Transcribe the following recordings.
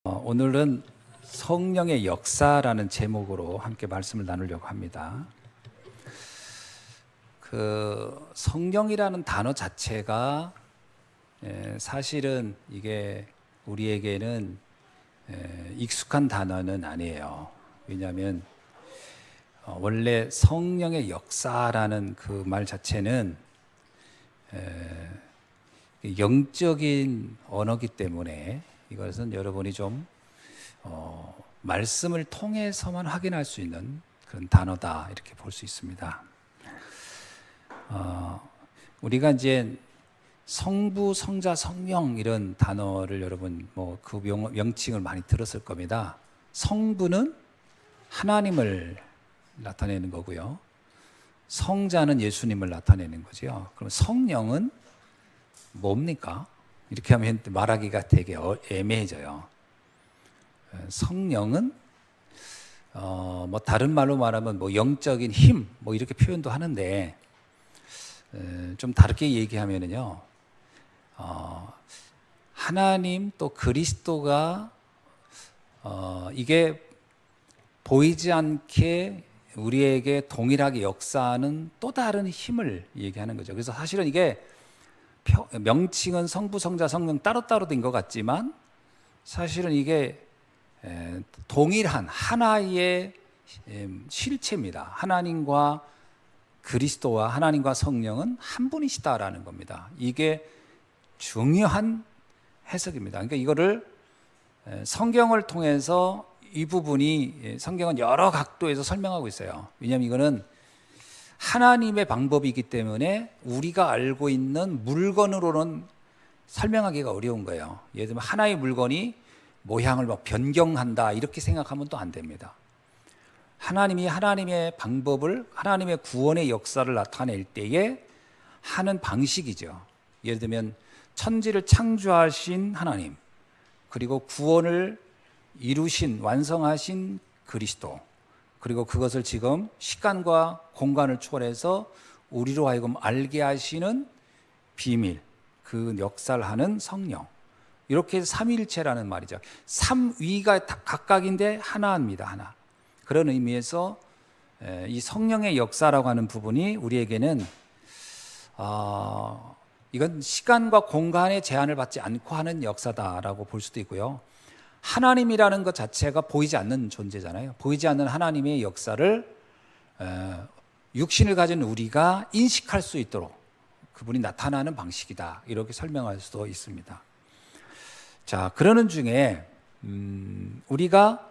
오늘은 성령의 역사라는 제목으로 함께 말씀을 나누려고 합니다. 성령이라는 단어 자체가 사실은 이게 우리에게는 익숙한 단어는 아니에요. 왜냐하면 원래 성령의 역사라는 그 말 자체는 영적인 언어기 때문에 이것은 여러분이 좀 말씀을 통해서만 확인할 수 있는 그런 단어다 이렇게 볼 수 있습니다. 우리가 이제 성부, 성자, 성령 이런 단어를 여러분 그 명칭을 많이 들었을 겁니다. 성부는 하나님을 나타내는 거고요. 성자는 예수님을 나타내는 거죠. 그럼 성령은 뭡니까? 이렇게 하면 말하기가 되게 애매해져요. 성령은 다른 말로 말하면 영적인 힘 이렇게 표현도 하는데 좀 다르게 얘기하면은요, 하나님 또 그리스도가 이게 보이지 않게 우리에게 동일하게 역사하는 또 다른 힘을 얘기하는 거죠. 그래서 사실은 이게 명칭은 성부, 성자, 성령 따로따로 된 것 같지만 사실은 이게 동일한 하나의 실체입니다. 하나님과 그리스도와 하나님과 성령은 한 분이시다라는 겁니다. 이게 중요한 해석입니다. 그러니까 이거를 성경을 통해서 이 부분이 성경은 여러 각도에서 설명하고 있어요. 왜냐하면 이거는 하나님의 방법이기 때문에 우리가 알고 있는 물건으로는 설명하기가 어려운 거예요. 예를 들면 하나의 물건이 모양을 변경한다 이렇게 생각하면 또 안 됩니다. 하나님이 하나님의 방법을, 하나님의 구원의 역사를 나타낼 때에 하는 방식이죠. 예를 들면 천지를 창조하신 하나님, 그리고 구원을 이루신, 완성하신 그리스도, 그리고 그것을 지금 시간과 공간을 초월해서 우리로 하여금 알게 하시는 비밀, 그 역사를 하는 성령, 이렇게 삼위일체라는 말이죠. 삼위가 각각인데 하나입니다. 하나. 그런 의미에서 이 성령의 역사라고 하는 부분이 우리에게는 이건 시간과 공간의 제한을 받지 않고 하는 역사다라고 볼 수도 있고요. 하나님이라는 것 자체가 보이지 않는 존재잖아요. 보이지 않는 하나님의 역사를 육신을 가진 우리가 인식할 수 있도록 그분이 나타나는 방식이다, 이렇게 설명할 수도 있습니다. 자, 그러는 중에 우리가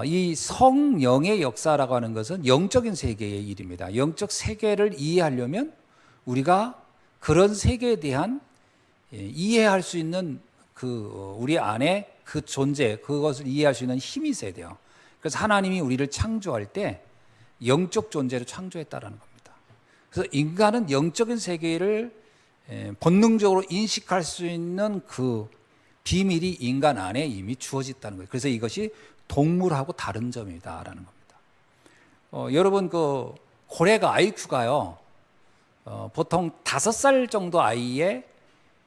이 성령의 역사라고 하는 것은 영적인 세계의 일입니다. 영적 세계를 이해하려면 우리가 그런 세계에 대한 이해할 수 있는 우리 안에 그 존재, 그것을 이해할 수 있는 힘이 있어야 돼요. 그래서 하나님이 우리를 창조할 때 영적 존재로 창조했다라는 겁니다. 그래서 인간은 영적인 세계를 본능적으로 인식할 수 있는 그 비밀이 인간 안에 이미 주어졌다는 거예요. 그래서 이것이 동물하고 다른 점이다라는 겁니다. 여러분 고래가 IQ가요, 보통 5살 정도 아이의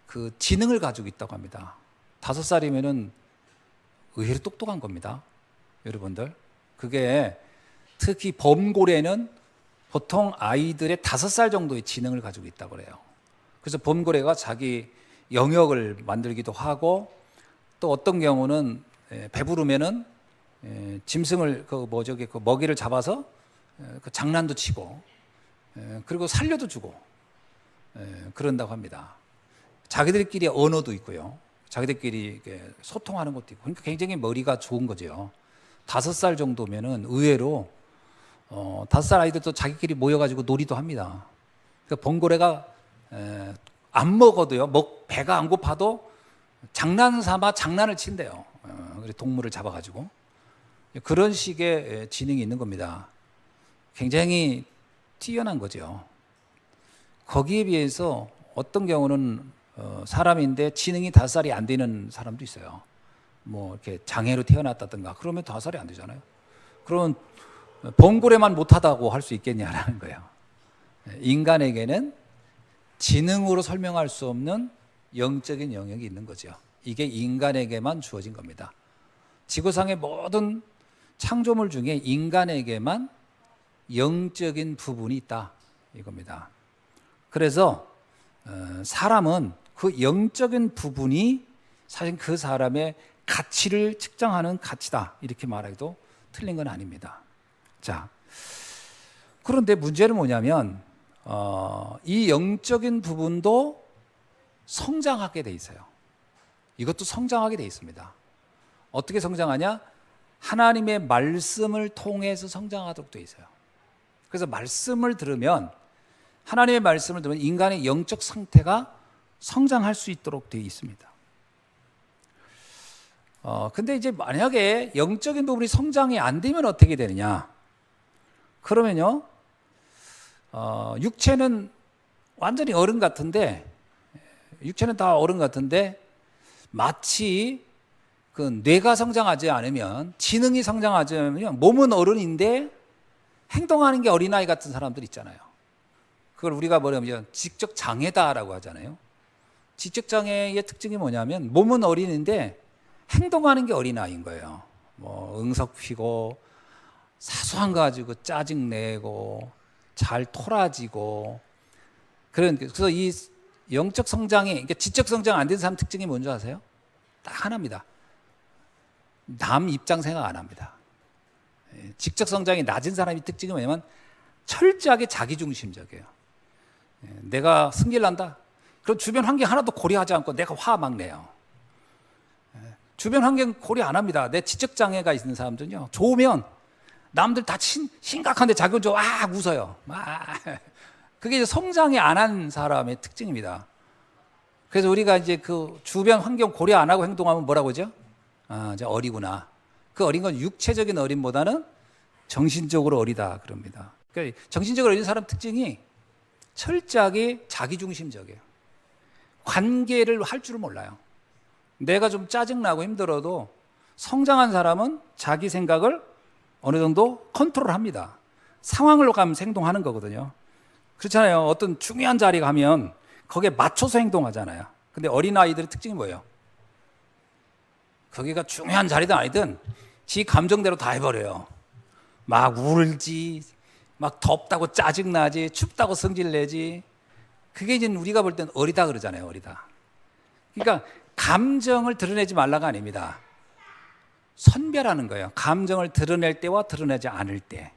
그 지능을 가지고 있다고 합니다. 5살이면은 의외로 똑똑한 겁니다. 여러분들. 그게 특히 범고래는 보통 아이들의 5살 정도의 지능을 가지고 있다고 그래요. 그래서 범고래가 자기 영역을 만들기도 하고, 또 어떤 경우는 배부르면은 짐승을 먹이를 잡아서 장난도 치고, 그리고 살려도 주고 그런다고 합니다. 자기들끼리 언어도 있고요. 자기들끼리 소통하는 것도 있고. 그러니까 굉장히 머리가 좋은 거죠. 5살 정도면은 의외로 5살 아이들도 자기끼리 모여가지고 놀이도 합니다. 그러니까 범고래가 안 먹어도요, 배가 안 고파도 장난 삼아 장난을 친대요. 동물을 잡아가지고. 그런 식의 지능이 있는 겁니다. 굉장히 뛰어난 거죠. 거기에 비해서 어떤 경우는 사람인데 지능이 5살이 안 되는 사람도 있어요. 이렇게 장애로 태어났다든가 그러면 5살이 안 되잖아요. 그러면 범고래만 못하다고 할 수 있겠냐라는 거예요. 인간에게는 지능으로 설명할 수 없는 영적인 영역이 있는 거죠. 이게 인간에게만 주어진 겁니다. 지구상의 모든 창조물 중에 인간에게만 영적인 부분이 있다 이겁니다. 그래서 사람은 그 영적인 부분이 사실 그 사람의 가치를 측정하는 가치다 이렇게 말해도 틀린 건 아닙니다. 자, 그런데 문제는 뭐냐면 이 영적인 부분도 성장하게 돼 있어요. 이것도 성장하게 돼 있습니다. 어떻게 성장하냐? 하나님의 말씀을 통해서 성장하도록 돼 있어요. 그래서 말씀을 들으면 하나님의 말씀을 들으면 인간의 영적 상태가 성장할 수 있도록 되어 있습니다. 근데 이제 만약에 영적인 부분이 성장이 안 되면 어떻게 되느냐? 그러면요, 육체는 완전히 어른 같은데, 육체는 다 어른 같은데, 마치 그 뇌가 성장하지 않으면, 지능이 성장하지 않으면, 몸은 어른인데 행동하는 게 어린아이 같은 사람들 있잖아요. 그걸 우리가 뭐냐면 지적 장애다라고 하잖아요. 지적 장애의 특징이 뭐냐면 몸은 어린인데 행동하는 게 어린아이인 거예요. 뭐 응석 피고 사소한 거 가지고 짜증 내고 잘 토라지고 그래서 이 영적 성장이 그러니까 지적 성장 안 된 사람 특징이 뭔지 아세요? 딱 하나입니다. 남 입장 생각 안 합니다. 지적 성장이 낮은 사람의 특징이 뭐냐면 철저하게 자기중심적이에요. 내가 승질 난다. 그럼 주변 환경 하나도 고려하지 않고 내가 화 막 내요. 주변 환경 고려 안 합니다. 내 지적 장애가 있는 사람들은요, 좋으면 남들 다 심각한데 자기 혼자 와 웃어요. 그게 이제 성장이 안 한 사람의 특징입니다. 그래서 우리가 이제 그 주변 환경 고려 안 하고 행동하면 뭐라고 하죠? 이제 어리구나. 그 어린 건 육체적인 어림보다는 정신적으로 어리다 그럽니다. 그러니까 정신적으로 어린 사람 특징이 철저하게 자기중심적이에요. 관계를 할 줄을 몰라요. 내가 좀 짜증나고 힘들어도 성장한 사람은 자기 생각을 어느 정도 컨트롤합니다. 상황을 가면 행동하는 거거든요. 그렇잖아요. 어떤 중요한 자리에 가면 거기에 맞춰서 행동하잖아요. 근데 어린아이들의 특징이 뭐예요? 거기가 중요한 자리든 아니든 지 감정대로 다 해버려요. 막 울지, 막 덥다고 짜증나지, 춥다고 성질내지. 그게 이제 우리가 볼 땐 어리다 그러잖아요. 어리다. 그러니까 감정을 드러내지 말라가 아닙니다. 선별하는 거예요. 감정을 드러낼 때와 드러내지 않을 때.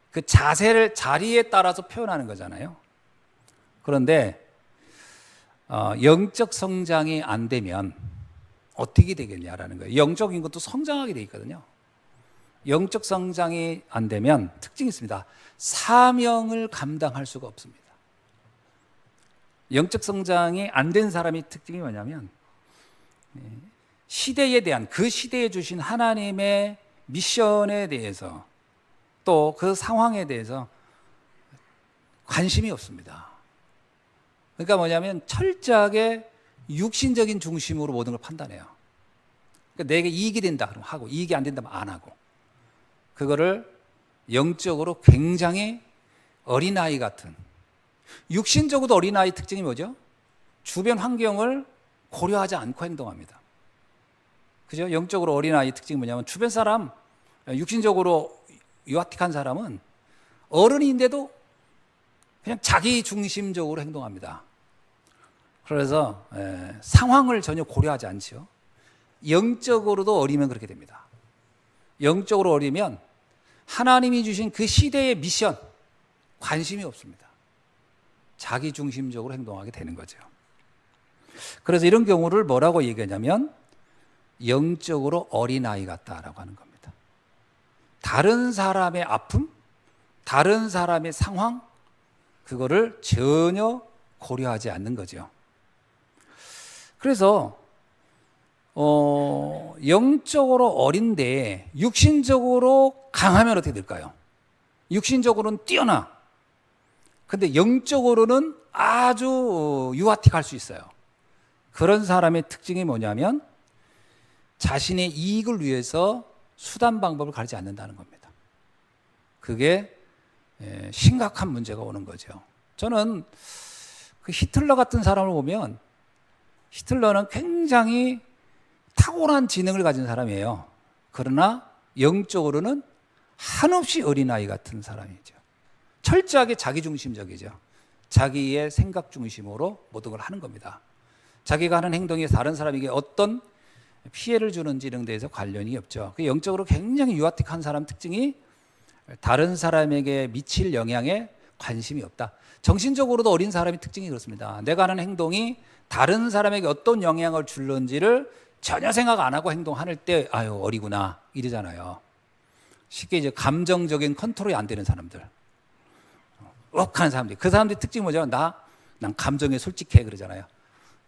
그 자리에 따라서 표현하는 거잖아요. 그런데 영적 성장이 안 되면 어떻게 되겠냐라는 거예요. 영적인 것도 성장하게 돼 있거든요. 영적 성장이 안 되면 특징이 있습니다. 사명을 감당할 수가 없습니다. 영적 성장이 안 된 사람의 특징이 뭐냐면 시대에 대한 그 시대에 주신 하나님의 미션에 대해서 또 그 상황에 대해서 관심이 없습니다. 그러니까 뭐냐면 철저하게 육신적인 중심으로 모든 걸 판단해요. 그러니까 내게 이익이 된다 그러면 하고 이익이 안 된다면 안 하고 그거를 영적으로 굉장히 어린아이 같은 육신적으로도 어린아이 특징이 뭐죠? 주변 환경을 고려하지 않고 행동합니다. 그죠? 영적으로 어린아이 특징이 뭐냐면 주변 사람 육신적으로 유아틱한 사람은 어른인데도 그냥 자기 중심적으로 행동합니다. 그래서 상황을 전혀 고려하지 않죠. 영적으로도 어리면 그렇게 됩니다. 영적으로 어리면 하나님이 주신 그 시대의 미션 관심이 없습니다. 자기 중심적으로 행동하게 되는 거죠. 그래서 이런 경우를 뭐라고 얘기하냐면 영적으로 어린아이 같다라고 하는 겁니다. 다른 사람의 아픔, 다른 사람의 상황 그거를 전혀 고려하지 않는 거죠. 그래서 영적으로 어린데 육신적으로 강하면 어떻게 될까요? 육신적으로는 뛰어나. 근데 영적으로는 아주 유아틱할 수 있어요. 그런 사람의 특징이 뭐냐면 자신의 이익을 위해서 수단 방법을 가리지 않는다는 겁니다. 그게 심각한 문제가 오는 거죠. 저는 그 히틀러 같은 사람을 보면 히틀러는 굉장히 탁월한 지능을 가진 사람이에요. 그러나 영적으로는 한없이 어린아이 같은 사람이죠. 철저하게 자기중심적이죠. 자기의 생각 중심으로 모든 걸 하는 겁니다. 자기가 하는 행동이 다른 사람에게 어떤 피해를 주는지 이런 데에서 관련이 없죠. 그 영적으로 굉장히 유아틱한 사람 특징이 다른 사람에게 미칠 영향에 관심이 없다. 정신적으로도 어린 사람의 특징이 그렇습니다. 내가 하는 행동이 다른 사람에게 어떤 영향을 줄는지를 전혀 생각 안 하고 행동할 때 아유 어리구나 이러잖아요. 쉽게 이제 감정적인 컨트롤이 안 되는 사람들, 억한 사람들, 그 사람들의 특징이 뭐죠? 난 감정에 솔직해 그러잖아요.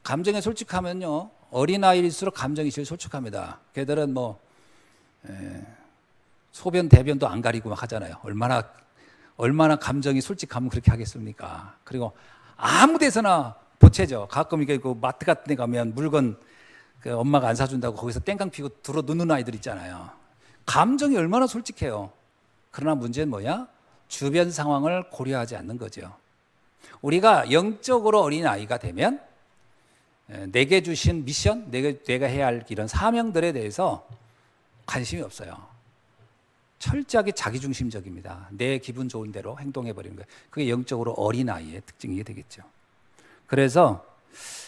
감정에 솔직하면요 어린아이일수록 감정이 제일 솔직합니다. 걔들은 뭐 소변 대변도 안 가리고 막 하잖아요. 얼마나 감정이 솔직하면 그렇게 하겠습니까? 그리고 아무 데서나 보채죠. 가끔 이게 그 마트 같은 데 가면 물건 그 엄마가 안 사준다고 거기서 땡깡 피고 들어 누는 아이들 있잖아요. 감정이 얼마나 솔직해요. 그러나 문제는 뭐야? 주변 상황을 고려하지 않는 거죠. 우리가 영적으로 어린 아이가 되면 내게 주신 미션, 내가 해야 할 이런 사명들에 대해서 관심이 없어요. 철저하게 자기중심적입니다. 내 기분 좋은 대로 행동해버리는 거예요. 그게 영적으로 어린 아이의 특징이 되겠죠. 그래서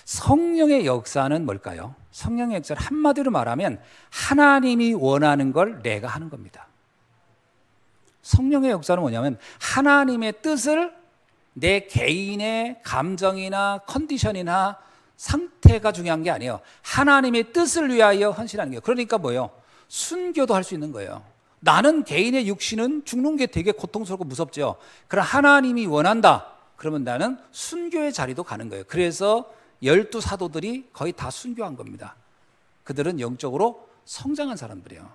성령의 역사는 뭘까요? 성령의 역사를 한마디로 말하면 하나님이 원하는 걸 내가 하는 겁니다. 성령의 역사는 뭐냐면 하나님의 뜻을 내 개인의 감정이나 컨디션이나 상태가 중요한 게 아니에요. 하나님의 뜻을 위하여 헌신하는 거예요. 그러니까 뭐예요? 순교도 할 수 있는 거예요. 나는 개인의 육신은 죽는 게 되게 고통스럽고 무섭죠. 그럼 하나님이 원한다. 그러면 나는 순교의 자리도 가는 거예요. 그래서 12 사도들이 거의 다 순교한 겁니다. 그들은 영적으로 성장한 사람들이에요.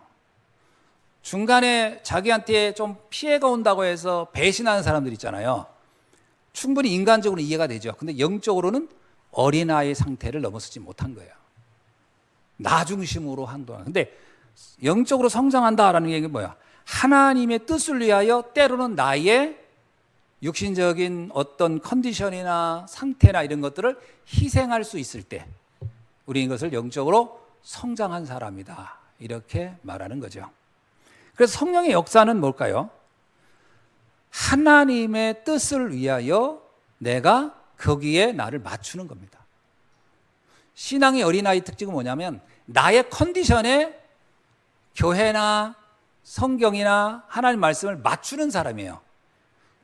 중간에 자기한테 좀 피해가 온다고 해서 배신하는 사람들 있잖아요. 충분히 인간적으로 이해가 되죠. 근데 영적으로는 어린아이의 상태를 넘어서지 못한 거예요. 나 중심으로 한동안. 근데 영적으로 성장한다라는 얘기는 뭐야? 하나님의 뜻을 위하여 때로는 나의 육신적인 어떤 컨디션이나 상태나 이런 것들을 희생할 수 있을 때 우리 이것을 영적으로 성장한 사람이다. 이렇게 말하는 거죠. 그래서 성령의 역사는 뭘까요? 하나님의 뜻을 위하여 내가 거기에 나를 맞추는 겁니다. 신앙의 어린아이 특징은 뭐냐면 나의 컨디션에 교회나 성경이나 하나님 말씀을 맞추는 사람이에요.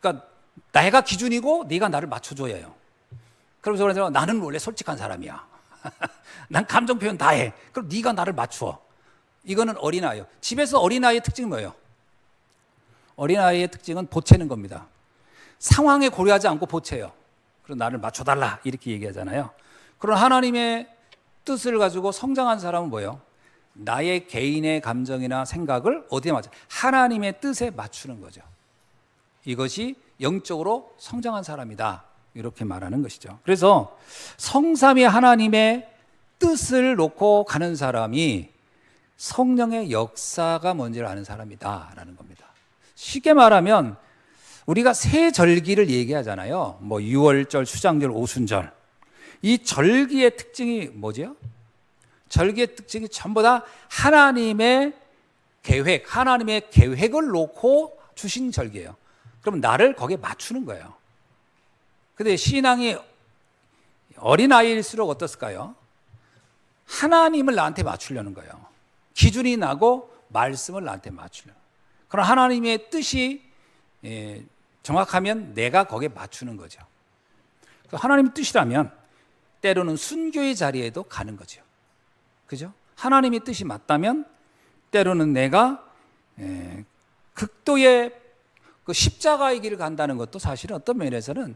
그러니까 내가 기준이고 네가 나를 맞춰줘야 해요. 그러면서 그래서 나는 원래 솔직한 사람이야. 난 감정 표현 다 해. 그럼 네가 나를 맞춰. 이거는 어린아이예요. 집에서 어린아이의 특징이 뭐예요? 어린아이의 특징은 보채는 겁니다. 상황에 고려하지 않고 보채요. 그럼 나를 맞춰달라 이렇게 얘기하잖아요. 그럼 하나님의 뜻을 가지고 성장한 사람은 뭐예요? 나의 개인의 감정이나 생각을 어디에 맞춰? 하나님의 뜻에 맞추는 거죠. 이것이 영적으로 성장한 사람이다. 이렇게 말하는 것이죠. 그래서 성삼위 하나님의 뜻을 놓고 가는 사람이 성령의 역사가 뭔지를 아는 사람이다라는 겁니다. 쉽게 말하면 우리가 세 절기를 얘기하잖아요. 뭐 유월절, 수장절, 오순절. 이 절기의 특징이 뭐죠? 절기의 특징이 전부 다 하나님의 계획, 하나님의 계획을 놓고 주신 절기예요. 그럼 나를 거기에 맞추는 거예요. 근데 신앙이 어린아이일수록 어떻을까요? 하나님을 나한테 맞추려는 거예요. 기준이 나고 말씀을 나한테 맞추려는 거예요. 그럼 하나님의 뜻이 정확하면 내가 거기에 맞추는 거죠. 하나님의 뜻이라면 때로는 순교의 자리에도 가는 거죠. 그죠? 하나님의 뜻이 맞다면 때로는 내가 극도의 그 십자가의 길을 간다는 것도 사실은 어떤 면에서는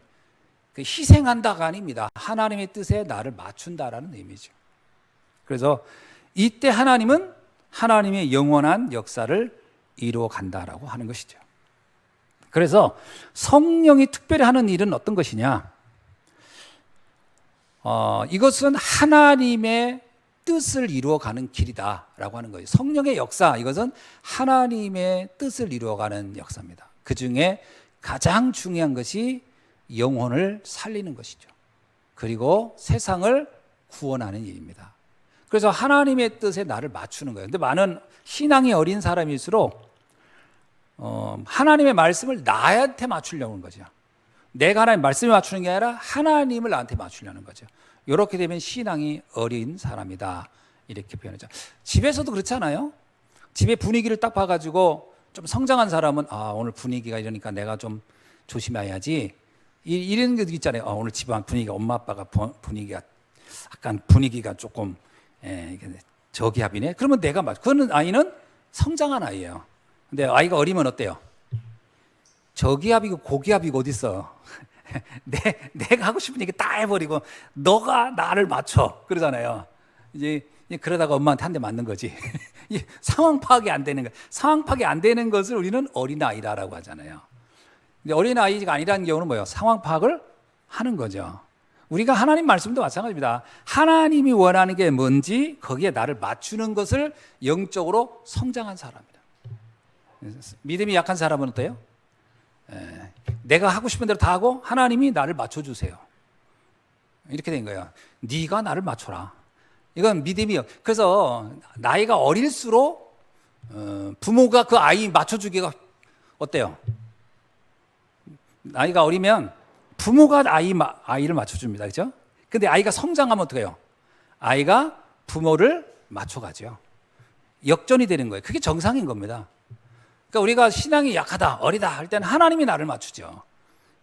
그 희생한다가 아닙니다. 하나님의 뜻에 나를 맞춘다라는 의미죠. 그래서 이때 하나님은 하나님의 영원한 역사를 이루어 간다라고 하는 것이죠. 그래서 성령이 특별히 하는 일은 어떤 것이냐? 이것은 하나님의 뜻을 이루어가는 길이다라고 하는 거예요. 성령의 역사, 이것은 하나님의 뜻을 이루어가는 역사입니다. 그 중에 가장 중요한 것이 영혼을 살리는 것이죠. 그리고 세상을 구원하는 일입니다. 그래서 하나님의 뜻에 나를 맞추는 거예요. 근데 많은 신앙이 어린 사람일수록 하나님의 말씀을 나한테 맞추려고 하는 거죠. 내가 하나님 말씀에 맞추는 게 아니라 하나님을 나한테 맞추려는 거죠. 이렇게 되면 신앙이 어린 사람이다, 이렇게 표현하죠. 집에서도 그렇잖아요. 집의 분위기를 딱 봐가지고 좀 성장한 사람은 오늘 분위기가 이러니까 내가 좀 조심해야지, 이런 게 있잖아요. 오늘 집안 분위기가, 엄마 아빠가 분위기가 약간 분위기가 조금 저기압이네. 그러면 내가 그거는 아이는 성장한 아이예요. 근데 아이가 어리면 어때요? 저기압이고 고기압이고 어디 있어? 내가 하고 싶은 얘기 다 해버리고 너가 나를 맞춰 그러잖아요. 이제 그러다가 엄마한테 한 대 맞는 거지. 상황 파악이 안 되는 거. 상황 파악이 안 되는 것을 우리는 어린아이다라고 하잖아요. 근데 어린아이가 아니라는 경우는 뭐예요? 상황 파악을 하는 거죠. 우리가 하나님 말씀도 마찬가지입니다. 하나님이 원하는 게 뭔지 거기에 나를 맞추는 것을 영적으로 성장한 사람이다. 믿음이 약한 사람은 어때요? 내가 하고 싶은 대로 다 하고 하나님이 나를 맞춰주세요. 이렇게 된 거예요. 네가 나를 맞춰라. 이건 믿음이요. 그래서 나이가 어릴수록 부모가 그 아이 맞춰주기가 어때요? 나이가 어리면 부모가 아이를 맞춰줍니다. 그렇죠? 근데 아이가 성장하면 어떻게 해요? 아이가 부모를 맞춰가죠. 역전이 되는 거예요. 그게 정상인 겁니다. 그러니까 우리가 신앙이 약하다, 어리다 할 때는 하나님이 나를 맞추죠.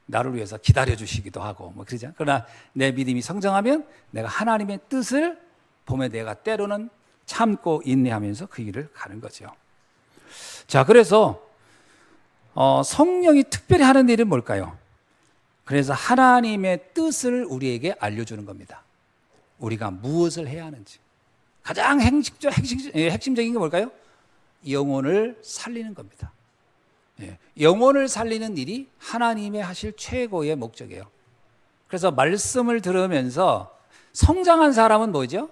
나를 위해서 기다려주시기도 하고 뭐 그러죠. 그러나 내 믿음이 성장하면 내가 하나님의 뜻을 보면 내가 때로는 참고 인내하면서 그 길을 가는 거죠. 자, 그래서 성령이 특별히 하는 일은 뭘까요? 그래서 하나님의 뜻을 우리에게 알려주는 겁니다. 우리가 무엇을 해야 하는지. 가장 핵심적인 게 뭘까요? 영혼을 살리는 겁니다. 영혼을 살리는 일이 하나님의 하실 최고의 목적이에요. 그래서 말씀을 들으면서 성장한 사람은 뭐죠?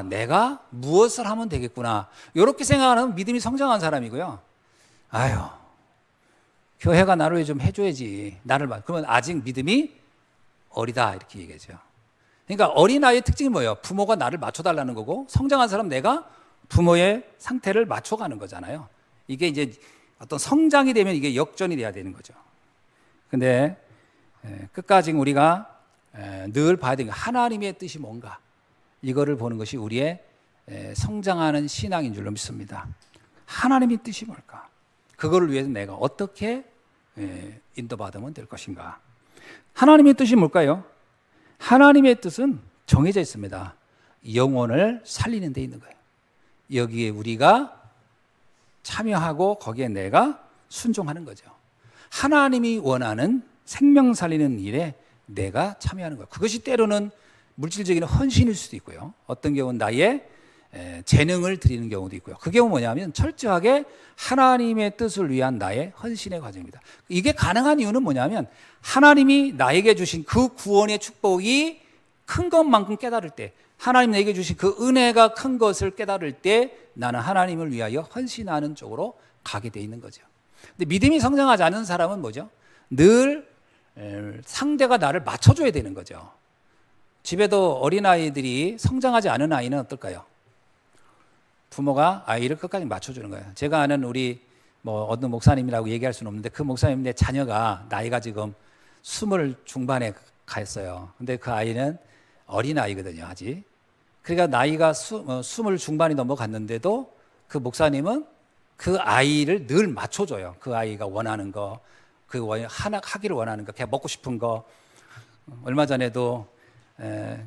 내가 무엇을 하면 되겠구나, 이렇게 생각하는 믿음이 성장한 사람이고요. 교회가 나를 왜 좀 해줘야지, 그러면 아직 믿음이 어리다, 이렇게 얘기하죠. 그러니까 어린아이의 특징이 뭐예요? 부모가 나를 맞춰달라는 거고, 성장한 사람 내가 부모의 상태를 맞춰가는 거잖아요. 이게 이제 어떤 성장이 되면 이게 역전이 돼야 되는 거죠. 근데 끝까지 우리가 늘 봐야 되는 게 하나님의 뜻이 뭔가, 이거를 보는 것이 우리의 성장하는 신앙인 줄로 믿습니다. 하나님의 뜻이 뭘까? 그거를 위해서 내가 어떻게 인도받으면 될 것인가? 하나님의 뜻이 뭘까요? 하나님의 뜻은 정해져 있습니다. 영혼을 살리는 데 있는 거예요. 여기에 우리가 참여하고 거기에 내가 순종하는 거죠. 하나님이 원하는 생명 살리는 일에 내가 참여하는 거예요. 그것이 때로는 물질적인 헌신일 수도 있고요. 어떤 경우는 나의 재능을 드리는 경우도 있고요. 그 경우 뭐냐면 철저하게 하나님의 뜻을 위한 나의 헌신의 과정입니다. 이게 가능한 이유는 뭐냐면 하나님이 나에게 주신 그 구원의 축복이 큰 것만큼 깨달을 때, 하나님 내게 주신 그 은혜가 큰 것을 깨달을 때 나는 하나님을 위하여 헌신하는 쪽으로 가게 돼 있는 거죠. 근데 믿음이 성장하지 않은 사람은 뭐죠? 늘 상대가 나를 맞춰줘야 되는 거죠. 집에도 어린아이들이 성장하지 않은 아이는 어떨까요? 부모가 아이를 끝까지 맞춰주는 거예요. 제가 아는 우리 어느 목사님이라고 얘기할 수는 없는데, 그 목사님의 자녀가 나이가 지금 20 중반에 갔어요. 근데 그 아이는 어린아이거든요, 아직. 그러니까 나이가 20 중반이 넘어갔는데도 그 목사님은 그 아이를 늘 맞춰줘요. 그 아이가 원하는 거, 하기를 원하는 거, 걔가 먹고 싶은 거. 얼마 전에도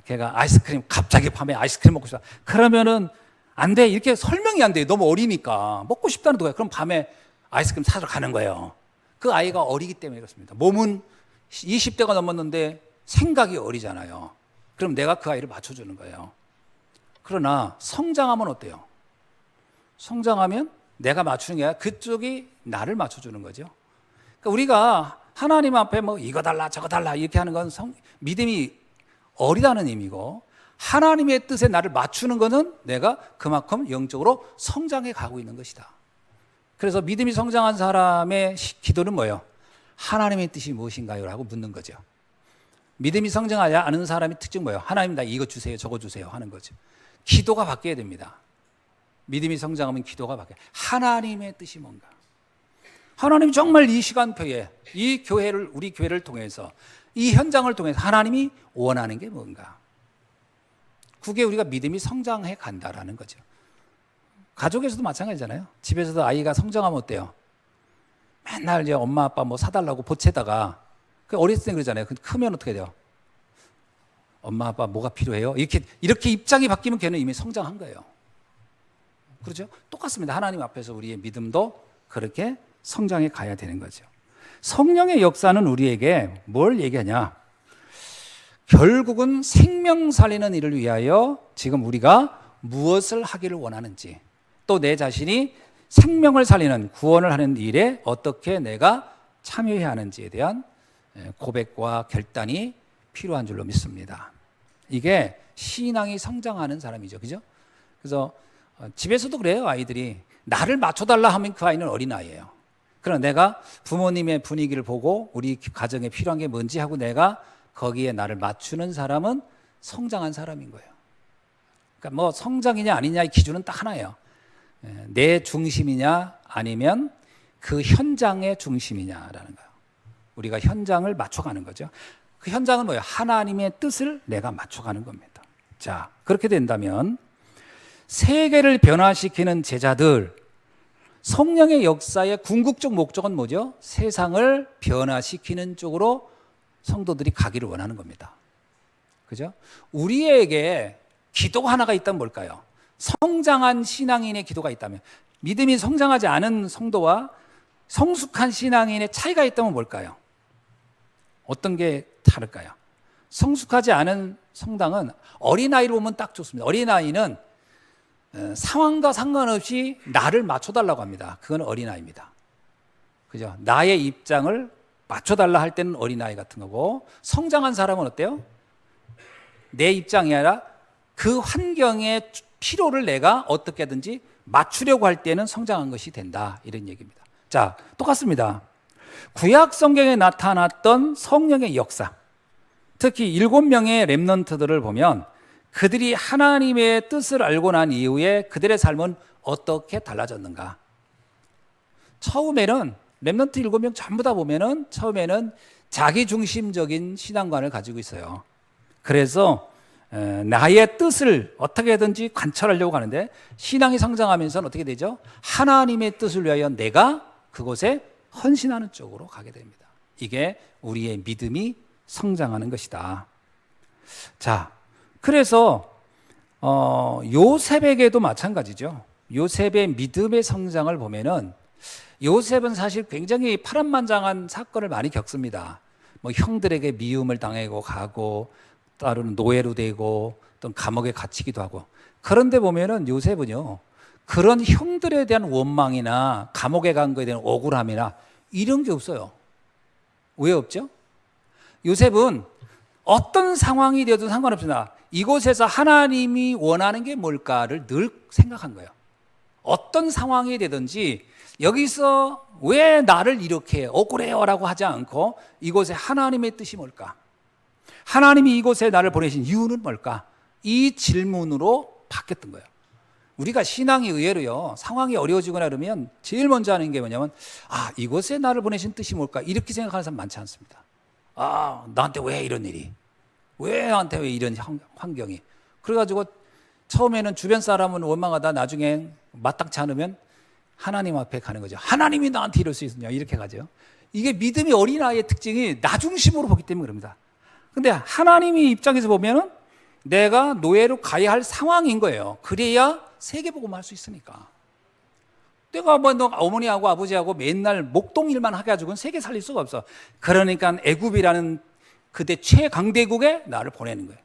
걔가 아이스크림, 갑자기 밤에 아이스크림 먹고 싶다. 그러면은 안 돼. 이렇게 설명이 안 돼요. 너무 어리니까. 먹고 싶다는 거예요. 그럼 밤에 아이스크림 사러 가는 거예요. 그 아이가 어리기 때문에 그렇습니다. 몸은 20대가 넘었는데 생각이 어리잖아요. 그럼 내가 그 아이를 맞춰주는 거예요. 그러나 성장하면 어때요? 성장하면 내가 맞추는 게 아니라 그쪽이 나를 맞춰주는 거죠. 그러니까 우리가 하나님 앞에 이거 달라 저거 달라 이렇게 하는 건 믿음이 어리다는 의미고, 하나님의 뜻에 나를 맞추는 것은 내가 그만큼 영적으로 성장해 가고 있는 것이다. 그래서 믿음이 성장한 사람의 기도는 뭐예요? 하나님의 뜻이 무엇인가요? 라고 묻는 거죠. 믿음이 성장하지 않은 사람의 특징은 뭐예요? 하나님 나 이거 주세요 저거 주세요 하는 거죠. 기도가 바뀌어야 됩니다. 믿음이 성장하면 기도가 바뀌어요. 하나님의 뜻이 뭔가? 하나님이 정말 이 시간표에 이 교회를, 우리 교회를 통해서 이 현장을 통해서 하나님이 원하는 게 뭔가? 그게 우리가 믿음이 성장해 간다라는 거죠. 가족에서도 마찬가지잖아요. 집에서도 아이가 성장하면 어때요? 맨날 이제 엄마 아빠 뭐 사달라고 보채다가 그 어렸을 때 그러잖아요. 크면 어떻게 돼요? 엄마 아빠 뭐가 필요해요? 이렇게 입장이 바뀌면 걔는 이미 성장한 거예요. 그렇죠? 똑같습니다. 하나님 앞에서 우리의 믿음도 그렇게 성장해 가야 되는 거죠. 성령의 역사는 우리에게 뭘 얘기하냐? 결국은 생명 살리는 일을 위하여 지금 우리가 무엇을 하기를 원하는지, 또 내 자신이 생명을 살리는 구원을 하는 일에 어떻게 내가 참여해야 하는지에 대한 고백과 결단이 필요한 줄로 믿습니다. 이게 신앙이 성장하는 사람이죠. 그죠? 그래서 집에서도 그래요. 아이들이 나를 맞춰달라 하면 그 아이는 어린아이예요. 그러나 내가 부모님의 분위기를 보고 우리 가정에 필요한 게 뭔지 하고 내가 거기에 나를 맞추는 사람은 성장한 사람인 거예요. 그러니까 뭐 성장이냐 아니냐의 기준은 딱 하나예요. 내 중심이냐 아니면 그 현장의 중심이냐라는 거예요. 우리가 현장을 맞춰가는 거죠. 그 현장은 뭐예요? 하나님의 뜻을 내가 맞춰가는 겁니다. 자, 그렇게 된다면 세계를 변화시키는 제자들, 성령의 역사의 궁극적 목적은 뭐죠? 세상을 변화시키는 쪽으로 성도들이 가기를 원하는 겁니다. 그죠? 우리에게 기도 하나가 있다면 뭘까요? 성장한 신앙인의 기도가 있다면, 믿음이 성장하지 않은 성도와 성숙한 신앙인의 차이가 있다면 뭘까요? 어떤 게 다를까요? 성숙하지 않은 성당은 어린아이로 보면 딱 좋습니다. 어린아이는 상황과 상관없이 나를 맞춰달라고 합니다. 그건 어린아이입니다. 그죠? 나의 입장을 맞춰달라 할 때는 어린아이 같은 거고, 성장한 사람은 어때요? 내 입장이 아니라 그 환경의 필요를 내가 어떻게든지 맞추려고 할 때는 성장한 것이 된다, 이런 얘기입니다. 자, 똑같습니다. 구약 성경에 나타났던 성령의 역사, 특히 7명의 렘넌트들을 보면 그들이 하나님의 뜻을 알고 난 이후에 그들의 삶은 어떻게 달라졌는가? 처음에는 렘넌트 7명 전부 다 보면은 처음에는 자기중심적인 신앙관을 가지고 있어요. 그래서 나의 뜻을 어떻게든지 관철하려고 하는데, 신앙이 성장하면서는 어떻게 되죠? 하나님의 뜻을 위하여 내가 그곳에 헌신하는 쪽으로 가게 됩니다. 이게 우리의 믿음이 성장하는 것이다. 자, 그래서 요셉에게도 마찬가지죠. 요셉의 믿음의 성장을 보면은 요셉은 사실 굉장히 파란만장한 사건을 많이 겪습니다. 뭐 형들에게 미움을 당하고 가고, 따로는 노예로 되고, 또 감옥에 갇히기도 하고. 그런데 보면은 요셉은요, 그런 형들에 대한 원망이나 감옥에 간 거에 대한 억울함이나 이런 게 없어요. 왜 없죠? 요셉은 어떤 상황이 되어도 상관없으나 이곳에서 하나님이 원하는 게 뭘까를 늘 생각한 거예요. 어떤 상황이 되든지 여기서 왜 나를 이렇게 억울해요라고 하지 않고 이곳에 하나님의 뜻이 뭘까? 하나님이 이곳에 나를 보내신 이유는 뭘까? 이 질문으로 바뀌었던 거예요. 우리가 신앙이 의외로요, 상황이 어려워지거나 그러면 제일 먼저 하는 게 뭐냐면, 이곳에 나를 보내신 뜻이 뭘까? 이렇게 생각하는 사람 많지 않습니다. 나한테 왜 이런 일이? 왜 나한테 왜 이런 환경이? 그래가지고 처음에는 주변 사람은 원망하다 나중에 마땅치 않으면 하나님 앞에 가는 거죠. 하나님이 나한테 이럴 수 있느냐, 이렇게 가죠. 이게 믿음이 어린아이의 특징이 나 중심으로 보기 때문에 그럽니다. 근데 하나님의 입장에서 보면은 내가 노예로 가야 할 상황인 거예요. 그래야 세계복음을 할 수 있으니까. 내가 뭐 어머니하고 아버지하고 맨날 목동일만 하게 가지고는 세계 살릴 수가 없어. 그러니까 애굽이라는 그때 최강대국에 나를 보내는 거예요.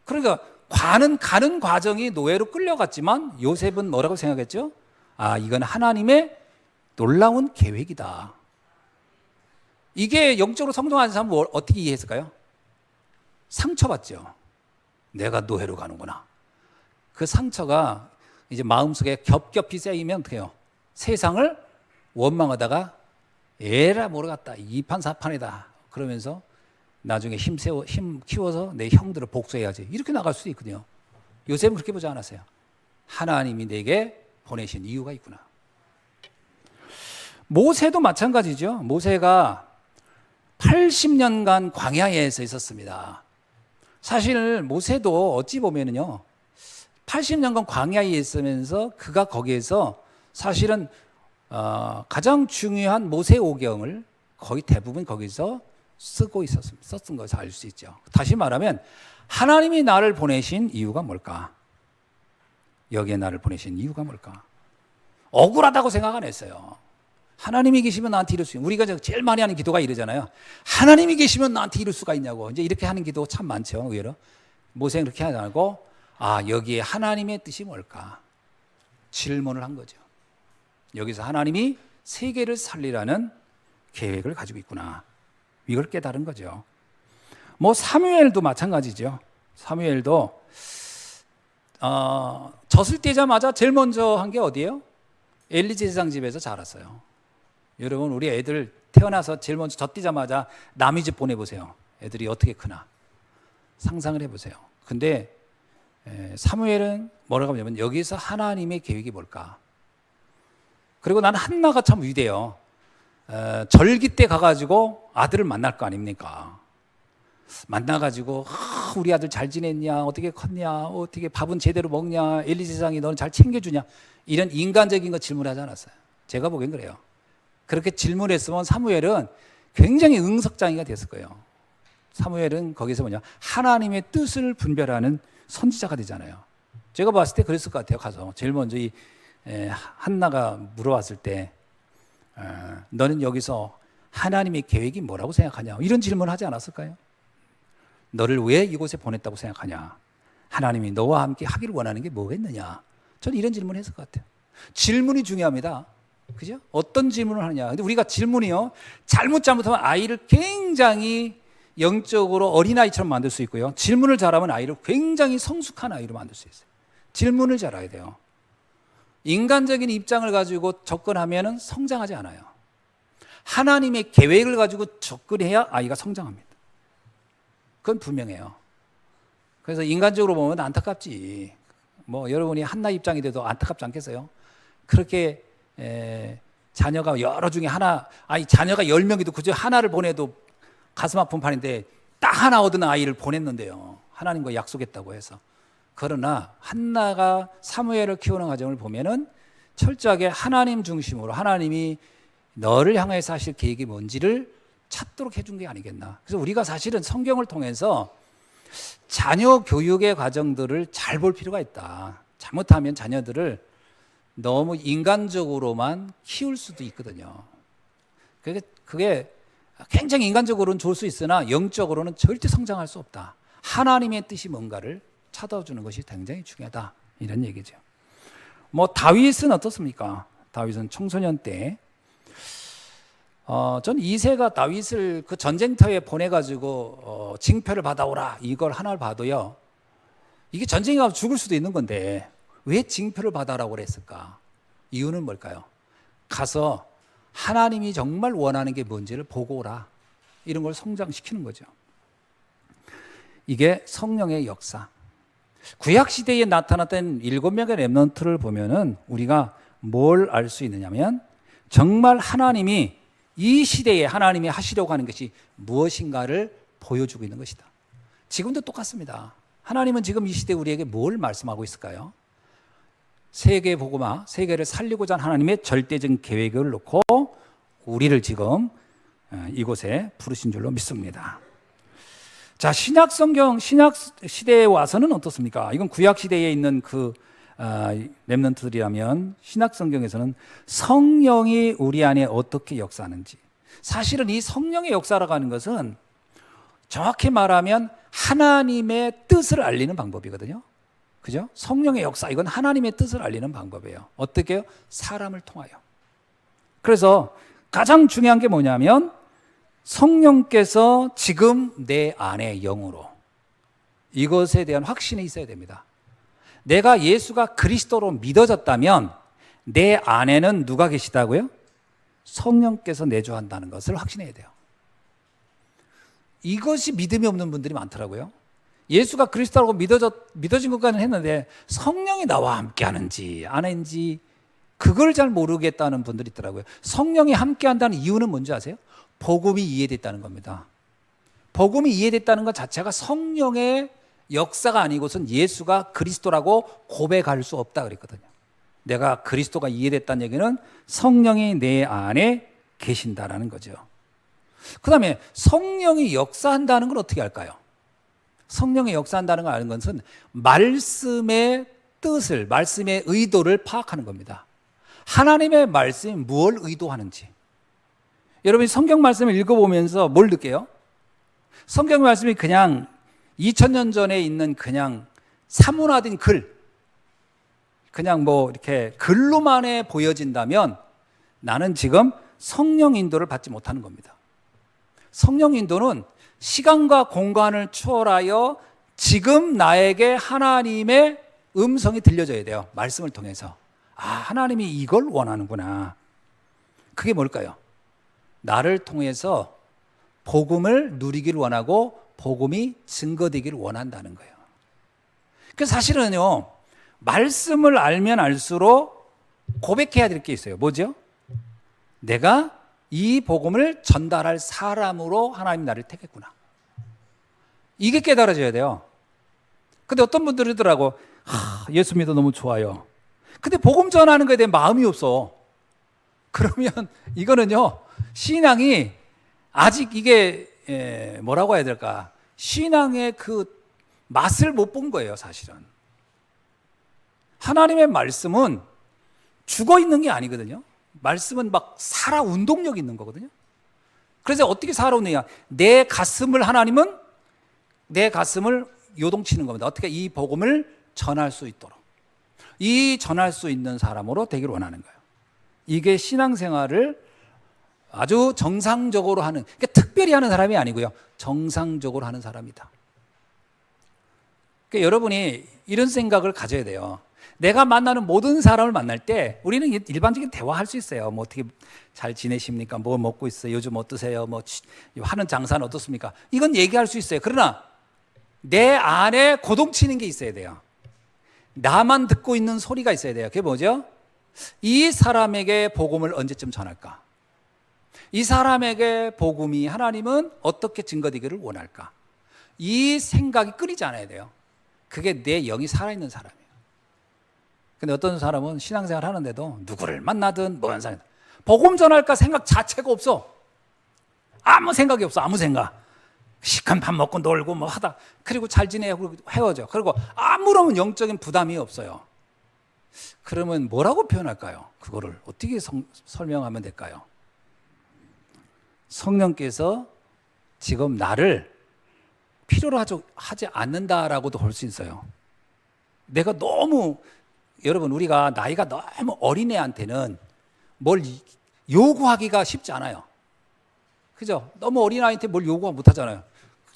그러니까 가는 과정이 노예로 끌려갔지만 요셉은 뭐라고 생각했죠? 이건 하나님의 놀라운 계획이다. 이게 영적으로 성장하는 사람은 어떻게 이해했을까요? 상처받죠. 내가 노예로 가는구나. 그 상처가 이제 마음속에 겹겹이 쌓이면 어떻게 해요? 세상을 원망하다가 에라 모르겠다, 이판사판이다 그러면서 나중에 힘 키워서 내 형들을 복수해야지, 이렇게 나갈 수도 있거든요. 요셉은 그렇게 보지 않았어요. 하나님이 내게 보내신 이유가 있구나. 모세도 마찬가지죠. 모세가 80년간 광야에서 있었습니다. 사실 모세도 어찌 보면은요, 80년간 광야에 있으면서 그가 거기에서 사실은 가장 중요한 모세오경을 거의 대부분 거기서 쓰고 있었습니다. 썼던 것을 알 수 있죠. 다시 말하면 하나님이 나를 보내신 이유가 뭘까? 여기에 나를 보내신 이유가 뭘까? 억울하다고 생각 안 했어요. 하나님이 계시면 나한테 이룰 수 있는, 우리가 제일 많이 하는 기도가 이러잖아요. 하나님이 계시면 나한테 이룰 수가 있냐고. 이제 이렇게 하는 기도 참 많죠. 의외로 모세는 그렇게 하지 않고 여기에 하나님의 뜻이 뭘까? 질문을 한 거죠. 여기서 하나님이 세계를 살리라는 계획을 가지고 있구나. 이걸 깨달은 거죠. 뭐 사무엘도 마찬가지죠. 사무엘도 젖을 떼자마자 제일 먼저 한 게 어디예요? 엘리 제사장 집에서 자랐어요. 여러분, 우리 애들 태어나서 제일 먼저 젖 떼자마자 남의 집 보내보세요. 애들이 어떻게 크나 상상을 해보세요. 근데 사무엘은 뭐라고 하냐면 여기서 하나님의 계획이 뭘까? 그리고 나는 한나가 참 위대해요. 절기 때 가가지고 아들을 만날 거 아닙니까? 만나가지고 우리 아들 잘 지냈냐, 어떻게 컸냐, 어떻게 밥은 제대로 먹냐, 엘리 제사장이 너는 잘 챙겨주냐, 이런 인간적인 거 질문하지 않았어요. 제가 보기엔 그래요. 그렇게 질문했으면 사무엘은 굉장히 응석장이가 됐을 거예요. 사무엘은 거기서 뭐냐, 하나님의 뜻을 분별하는 선지자가 되잖아요. 제가 봤을 때 그랬을 것 같아요. 가서 제일 먼저 이 한나가 물어왔을 때 너는 여기서 하나님의 계획이 뭐라고 생각하냐, 이런 질문을 하지 않았을까요? 너를 왜 이곳에 보냈다고 생각하냐, 하나님이 너와 함께 하기를 원하는 게 뭐겠느냐, 저는 이런 질문을 했을 것 같아요. 질문이 중요합니다. 그죠? 어떤 질문을 하느냐. 근데 우리가 질문이요, 잘못하면 아이를 굉장히 영적으로 어린아이처럼 만들 수 있고요, 질문을 잘하면 아이를 굉장히 성숙한 아이로 만들 수 있어요. 질문을 잘해야 돼요. 인간적인 입장을 가지고 접근하면 성장하지 않아요. 하나님의 계획을 가지고 접근해야 아이가 성장합니다. 그건 분명해요. 그래서 인간적으로 보면 안타깝지. 뭐 여러분이 한나 입장이 돼도 안타깝지 않겠어요? 그렇게 자녀가 여러 중에 하나, 자녀가 10명이도 그저 하나를 보내도 가슴 아픈 판인데 딱 하나 얻은 아이를 보냈는데요, 하나님과 약속했다고 해서. 그러나 한나가 사무엘을 키우는 과정을 보면은 철저하게 하나님 중심으로 하나님이 너를 향해서 하실 계획이 뭔지를 찾도록 해준 게 아니겠나. 그래서 우리가 사실은 성경을 통해서 자녀 교육의 과정들을 잘 볼 필요가 있다. 잘못하면 자녀들을 너무 인간적으로만 키울 수도 있거든요. 그게 굉장히 인간적으로는 좋을 수 있으나 영적으로는 절대 성장할 수 없다. 하나님의 뜻이 뭔가를 찾아주는 것이 굉장히 중요하다, 이런 얘기죠. 뭐 다윗은 어떻습니까? 다윗은 청소년 때 전 2세가 다윗을 그 전쟁터에 보내가지고 징표를 받아오라, 이걸 하나를 봐도요, 이게 전쟁에 가서 죽을 수도 있는 건데 왜 징표를 받아오라고 그랬을까? 이유는 뭘까요? 가서 하나님이 정말 원하는 게 뭔지를 보고 오라, 이런 걸 성장시키는 거죠. 이게 성령의 역사. 구약시대에 나타났던 7명의 렘넌트를 보면은 우리가 뭘 알 수 있느냐면 정말 하나님이 이 시대에 하나님이 하시려고 하는 것이 무엇인가를 보여주고 있는 것이다. 지금도 똑같습니다. 하나님은 지금 이 시대에 우리에게 뭘 말씀하고 있을까요? 세계 복음화, 세계를 살리고자 하는 하나님의 절대적인 계획을 놓고 우리를 지금 이곳에 부르신 줄로 믿습니다. 자, 신약 성경, 신약 시대에 와서는 어떻습니까? 이건 구약 시대에 있는 그 렘넌트들이라면 신약 성경에서는 성령이 우리 안에 어떻게 역사하는지, 사실은 이 성령의 역사라고 하는 것은 정확히 말하면 하나님의 뜻을 알리는 방법이거든요. 그죠? 성령의 역사, 이건 하나님의 뜻을 알리는 방법이에요. 어떻게 해요? 사람을 통하여. 그래서 가장 중요한 게 뭐냐면 성령께서 지금 내 안에 영으로, 이것에 대한 확신이 있어야 됩니다. 내가 예수가 그리스도로 믿어졌다면 내 안에는 누가 계시다고요? 성령께서 내주한다는 것을 확신해야 돼요. 이것이 믿음이 없는 분들이 많더라고요. 예수가 그리스도라고 믿어진 것까지는 했는데 성령이 나와 함께 하는지 안 하는지 그걸 잘 모르겠다는 분들이 있더라고요. 성령이 함께 한다는 이유는 뭔지 아세요? 복음이 이해됐다는 겁니다. 복음이 이해됐다는 것 자체가 성령의 역사가 아니고선 예수가 그리스도라고 고백할 수 없다 그랬거든요. 내가 그리스도가 이해됐다는 얘기는 성령이 내 안에 계신다라는 거죠. 그 다음에 성령이 역사한다는 건 어떻게 할까요? 성령이 역사한다는 걸 아는 것은 말씀의 뜻을, 말씀의 의도를 파악하는 겁니다. 하나님의 말씀이 무엇을 의도하는지. 여러분이 성경 말씀을 읽어보면서 뭘 느껴요? 성경 말씀이 그냥 2000년 전에 있는 그냥 사문화된 글, 그냥 뭐 이렇게 글로만에 보여진다면 나는 지금 성령 인도를 받지 못하는 겁니다. 성령 인도는 시간과 공간을 초월하여 지금 나에게 하나님의 음성이 들려져야 돼요. 말씀을 통해서. 아, 하나님이 이걸 원하는구나. 그게 뭘까요? 나를 통해서 복음을 누리기를 원하고 복음이 증거되기를 원한다는 거예요. 그래서 사실은요, 말씀을 알면 알수록 고백해야 될 게 있어요. 뭐죠? 내가 이 복음을 전달할 사람으로 하나님 나를 택했구나. 이게 깨달아져야 돼요. 근데 어떤 분들이 더라고 예수 믿어 너무 좋아요. 근데 복음 전하는 거에 대한 마음이 없어. 그러면 이거는요, 신앙이 아직 이게 뭐라고 해야 될까? 신앙의 그 맛을 못 본 거예요, 사실은. 하나님의 말씀은 죽어 있는 게 아니거든요. 말씀은 막 살아 운동력 있는 거거든요. 그래서 어떻게 살아오느냐? 내 가슴을 하나님은 내 가슴을 요동치는 겁니다. 어떻게 이 복음을 전할 수 있도록. 이 전할 수 있는 사람으로 되기를 원하는 거예요. 이게 신앙생활을 아주 정상적으로 하는, 그러니까 특별히 하는 사람이 아니고요. 정상적으로 하는 사람이다. 그러니까 여러분이 이런 생각을 가져야 돼요. 내가 만나는 모든 사람을 만날 때 우리는 일반적인 대화할 수 있어요. 뭐 어떻게 잘 지내십니까? 뭐 먹고 있어요? 요즘 어떠세요? 뭐 하는 장사는 어떻습니까? 이건 얘기할 수 있어요. 그러나 내 안에 고동치는 게 있어야 돼요. 나만 듣고 있는 소리가 있어야 돼요. 그게 뭐죠? 이 사람에게 복음을 언제쯤 전할까? 이 사람에게 복음이 하나님은 어떻게 증거되기를 원할까? 이 생각이 끊이지 않아야 돼요. 그게 내 영이 살아있는 사람이에요. 근데 어떤 사람은 신앙생활 하는데도 누구를 만나든 뭐한 사람 복음 전할까 생각 자체가 없어. 아무 생각이 없어. 아무 생각. 시간 밥 먹고 놀고 뭐 하다. 그리고 잘 지내고 헤어져. 그리고 아무런 영적인 부담이 없어요. 그러면 뭐라고 표현할까요? 그거를 어떻게 설명하면 될까요? 성령께서 지금 나를 필요로 하지 않는다라고도 볼 수 있어요. 내가 너무, 여러분, 우리가 나이가 너무 어린애한테는 뭘 요구하기가 쉽지 않아요. 그죠? 너무 어린아이한테 뭘 요구 못 하잖아요.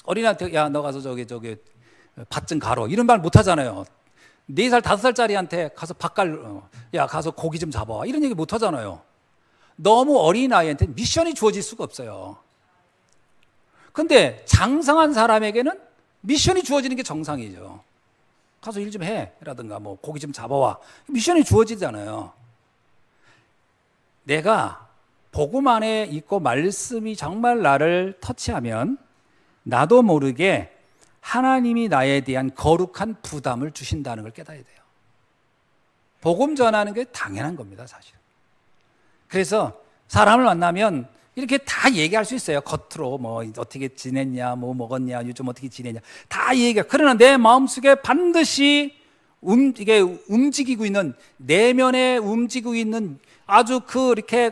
어린아이한테 야, 너 가서 저기 밭 좀 가로 이런 말 못 하잖아요. 4살, 5살짜리한테 가서 야, 가서 고기 좀 잡아와 이런 얘기 못 하잖아요. 너무 어린아이한테 미션이 주어질 수가 없어요. 근데 장성한 사람에게는 미션이 주어지는 게 정상이죠. 가서 일 좀 해 라든가 뭐 고기 좀 잡아와 미션이 주어지잖아요. 내가 복음 안에 있고 말씀이 정말 나를 터치하면 나도 모르게 하나님이 나에 대한 거룩한 부담을 주신다는 걸 깨달아야 돼요. 복음 전하는 게 당연한 겁니다, 사실. 그래서 사람을 만나면 이렇게 다 얘기할 수 있어요. 겉으로 뭐 어떻게 지냈냐, 뭐 먹었냐, 요즘 어떻게 지내냐 다 얘기해. 그러나 내 마음속에 반드시 이게 움직이고 있는, 내면에 움직이고 있는 아주 이렇게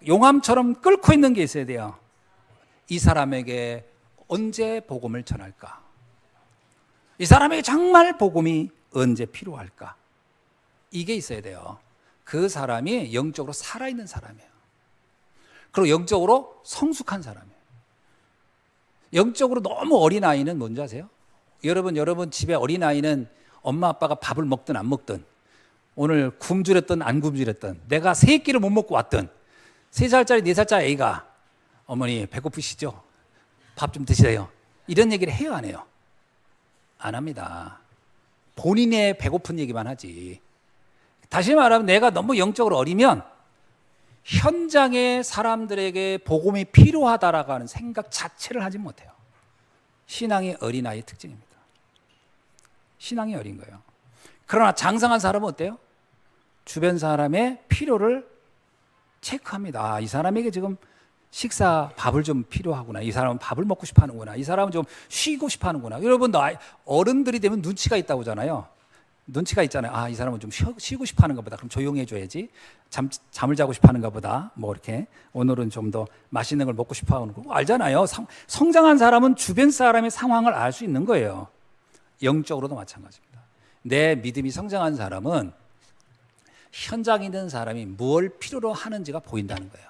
용암처럼 끓고 있는 게 있어야 돼요. 이 사람에게 언제 복음을 전할까? 이 사람에게 정말 복음이 언제 필요할까? 이게 있어야 돼요. 그 사람이 영적으로 살아있는 사람이에요. 그리고 영적으로 성숙한 사람이에요. 영적으로 너무 어린아이는 뭔지 아세요? 여러분 집에 어린아이는 엄마 아빠가 밥을 먹든 안 먹든, 오늘 굶주렸든 안 굶주렸든, 내가 세 끼를 못 먹고 왔든, 3살짜리 4살짜리 애가 어머니 배고프시죠? 밥 좀 드세요. 이런 얘기를 해요, 안 해요? 안 합니다. 본인의 배고픈 얘기만 하지. 다시 말하면 내가 너무 영적으로 어리면 현장의 사람들에게 복음이 필요하다라고 하는 생각 자체를 하지 못해요. 신앙이 어린아이의 특징입니다. 신앙이 어린 거예요. 그러나 장성한 사람은 어때요? 주변 사람의 필요를 체크합니다. 아, 이 사람에게 지금 식사 밥을 좀 필요하구나. 이 사람은 밥을 먹고 싶어 하는구나. 이 사람은 좀 쉬고 싶어 하는구나. 여러분, 어른들이 되면 눈치가 있다고 하잖아요. 눈치가 있잖아요. 아, 이 사람은 좀 쉬고 싶어 하는가 보다. 그럼 조용히 해줘야지. 잠을 자고 싶어 하는가 보다. 뭐 이렇게 오늘은 좀 더 맛있는 걸 먹고 싶어 하는 거 알잖아요. 성장한 사람은 주변 사람의 상황을 알 수 있는 거예요. 영적으로도 마찬가지입니다. 내 믿음이 성장한 사람은 현장에 있는 사람이 뭘 필요로 하는지가 보인다는 거예요.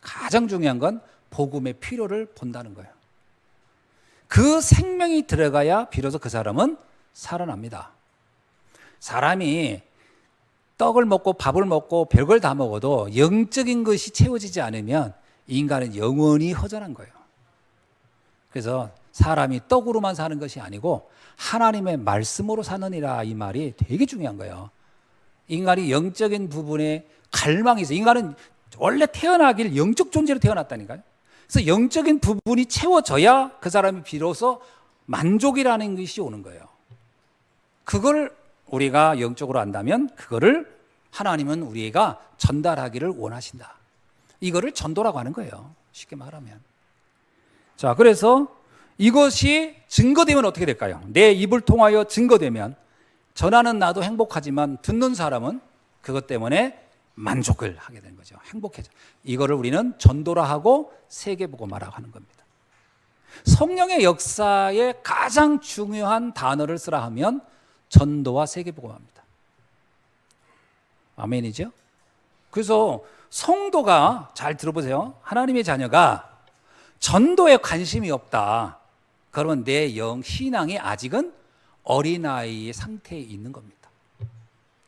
가장 중요한 건 복음의 필요를 본다는 거예요. 그 생명이 들어가야 비로소 그 사람은 살아납니다. 사람이 떡을 먹고 밥을 먹고 별걸 다 먹어도 영적인 것이 채워지지 않으면 인간은 영원히 허전한 거예요. 그래서 사람이 떡으로만 사는 것이 아니고 하나님의 말씀으로 사느니라, 이 말이 되게 중요한 거예요. 인간이 영적인 부분에 갈망이 있어요. 인간은 원래 태어나길 영적 존재로 태어났다니까요. 그래서 영적인 부분이 채워져야 그 사람이 비로소 만족이라는 것이 오는 거예요. 그걸 우리가 영적으로 안다면 그거를 하나님은 우리가 전달하기를 원하신다. 이거를 전도라고 하는 거예요. 쉽게 말하면. 자, 그래서 이것이 증거되면 어떻게 될까요? 내 입을 통하여 증거되면 전하는 나도 행복하지만 듣는 사람은 그것 때문에 만족을 하게 되는 거죠. 행복해져. 이거를 우리는 전도라 하고 세계복음화라고 하는 겁니다. 성령의 역사에 가장 중요한 단어를 쓰라 하면 전도와 세계복음화입니다. 아멘이죠? 그래서 성도가, 잘 들어보세요. 하나님의 자녀가 전도에 관심이 없다. 그러면 내 신앙이 아직은 어린아이의 상태에 있는 겁니다.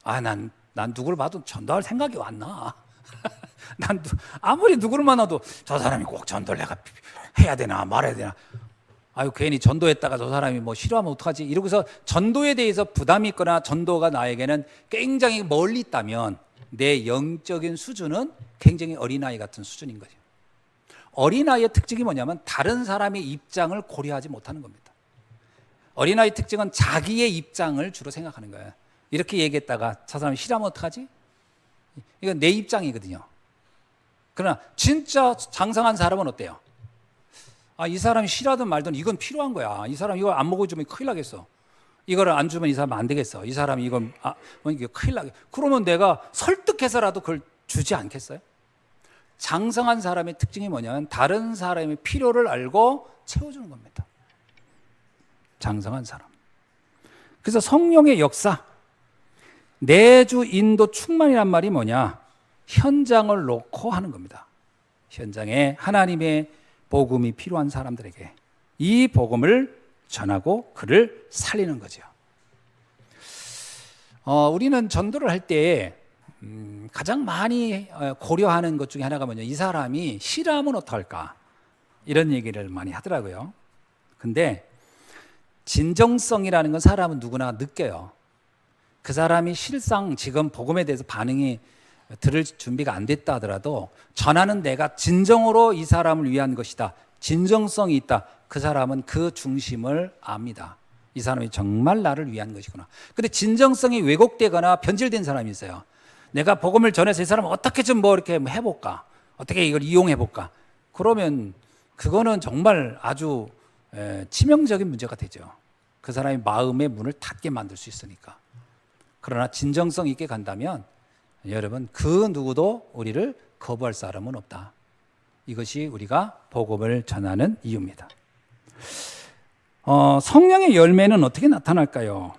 아, 난 누구를 봐도 전도할 생각이 왔나? 아무리 누구를 만나도 저 사람이 꼭 전도를 내가 해야 되나 말아야 되나? 아유, 괜히 전도했다가 저 사람이 뭐 싫어하면 어떡하지? 이러고서 전도에 대해서 부담이 있거나 전도가 나에게는 굉장히 멀리 있다면 내 영적인 수준은 굉장히 어린아이 같은 수준인 거죠. 어린아이의 특징이 뭐냐면 다른 사람의 입장을 고려하지 못하는 겁니다. 어린아이 특징은 자기의 입장을 주로 생각하는 거예요. 이렇게 얘기했다가 저 사람이 싫어하면 어떡하지? 이건 내 입장이거든요. 그러나 진짜 장성한 사람은 어때요? 아, 이 사람이 싫어하든 말든 이건 필요한 거야. 이 사람 이걸 안 먹어주면 큰일 나겠어. 이거를 안 주면 이 사람 안 되겠어. 이 사람이 이건 이게 큰일 나겠어. 그러면 내가 설득해서라도 그걸 주지 않겠어요? 장성한 사람의 특징이 뭐냐면 다른 사람의 필요를 알고 채워주는 겁니다. 장성한 사람. 그래서 성령의 역사, 내주 인도 충만이란 말이 뭐냐? 현장을 놓고 하는 겁니다. 현장에 하나님의 복음이 필요한 사람들에게 이 복음을 전하고 그를 살리는 거죠. 우리는 전도를 할 때 가장 많이 고려하는 것 중에 하나가 뭐냐? 이 사람이 싫어하면 어떡할까? 이런 얘기를 많이 하더라고요. 근데 진정성이라는 건 사람은 누구나 느껴요. 그 사람이 실상 지금 복음에 대해서 반응이 들을 준비가 안 됐다 하더라도 전하는 내가 진정으로 이 사람을 위한 것이다, 진정성이 있다, 그 사람은 그 중심을 압니다. 이 사람이 정말 나를 위한 것이구나. 근데 진정성이 왜곡되거나 변질된 사람이 있어요. 내가 복음을 전해서 이 사람을 어떻게 좀 뭐 이렇게 해볼까, 어떻게 이걸 이용해볼까, 그러면 그거는 정말 아주 치명적인 문제가 되죠. 그 사람의 마음의 문을 닫게 만들 수 있으니까. 그러나 진정성 있게 간다면 여러분, 그 누구도 우리를 거부할 사람은 없다. 이것이 우리가 복음을 전하는 이유입니다. 성령의 열매는 어떻게 나타날까요?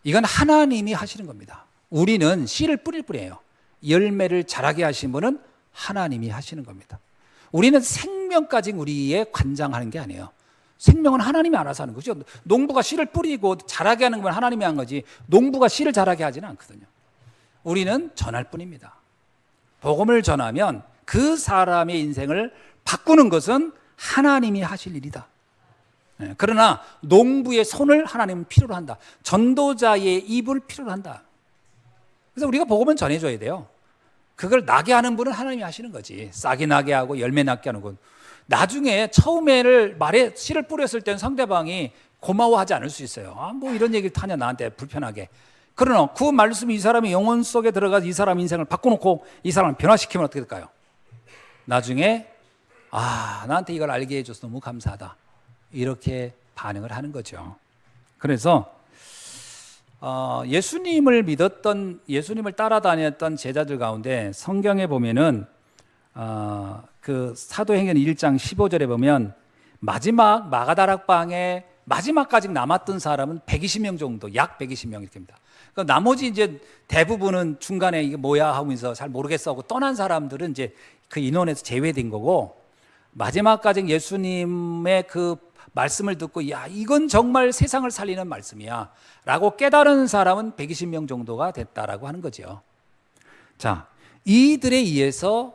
이건 하나님이 하시는 겁니다. 우리는 씨를 뿌릴 뿐이에요. 열매를 자라게 하신 분은 하나님이 하시는 겁니다. 우리는 생명까지 우리의 관장하는 게 아니에요. 생명은 하나님이 알아서 하는 거죠. 농부가 씨를 뿌리고 자라게 하는 건 하나님이 한 거지, 농부가 씨를 자라게 하지는 않거든요. 우리는 전할 뿐입니다. 복음을 전하면 그 사람의 인생을 바꾸는 것은 하나님이 하실 일이다. 그러나 농부의 손을 하나님은 필요로 한다. 전도자의 입을 필요로 한다. 그래서 우리가 복음은 전해줘야 돼요. 그걸 나게 하는 분은 하나님이 하시는 거지. 싹이 나게 하고 열매 나게 하는 건. 나중에 처음에를 말에 씨를 뿌렸을 때는 상대방이 고마워하지 않을 수 있어요. 뭐 이런 얘기를 타냐 나한테 불편하게. 그러나 그 말씀이 이 사람의 영혼 속에 들어가서 이 사람 인생을 바꿔놓고 이 사람을 변화시키면 어떻게 될까요? 나중에 나한테 이걸 알게 해줘서 너무 감사하다. 이렇게 반응을 하는 거죠. 그래서 예수님을 믿었던, 예수님을 따라다녔던 제자들 가운데 성경에 보면은 그 사도행전 1장 15절에 보면 마지막 마가다락방에 마지막까지 남았던 사람은 120명 정도, 약 120명 이렇게입니다. 그러니까 나머지 이제 대부분은 중간에 이게 뭐야 하면서 잘 모르겠어 하고 떠난 사람들은 이제 그 인원에서 제외된 거고, 마지막까지 예수님의 그 말씀을 듣고 야 이건 정말 세상을 살리는 말씀이야 라고 깨달은 사람은 120명 정도가 됐다라고 하는 거죠. 자, 이들에 의해서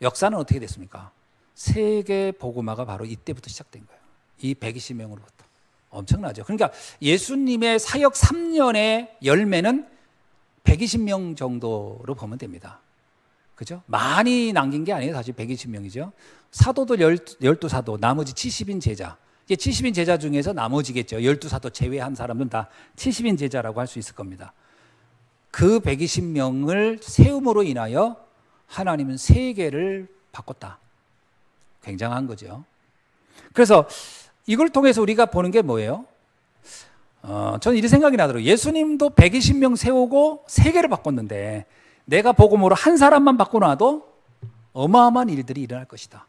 역사는 어떻게 됐습니까? 세계 복음화가 바로 이때부터 시작된 거예요. 이 120명으로부터. 엄청나죠. 그러니까 예수님의 사역 3년의 열매는 120명 정도로 보면 됩니다. 그죠? 많이 남긴 게 아니에요. 사실 120명이죠. 사도도 12사도, 나머지 70인 제자. 이게 70인 제자 중에서 나머지겠죠. 12사도 제외한 사람은 다 70인 제자라고 할 수 있을 겁니다. 그 120명을 세움으로 인하여 하나님은 세계를 바꿨다. 굉장한 거죠. 그래서 이걸 통해서 우리가 보는 게 뭐예요? 저는 이런 생각이 나더라고요. 예수님도 120명 세우고 세계를 바꿨는데 내가 복음으로 한 사람만 바꿔놔도 어마어마한 일들이 일어날 것이다.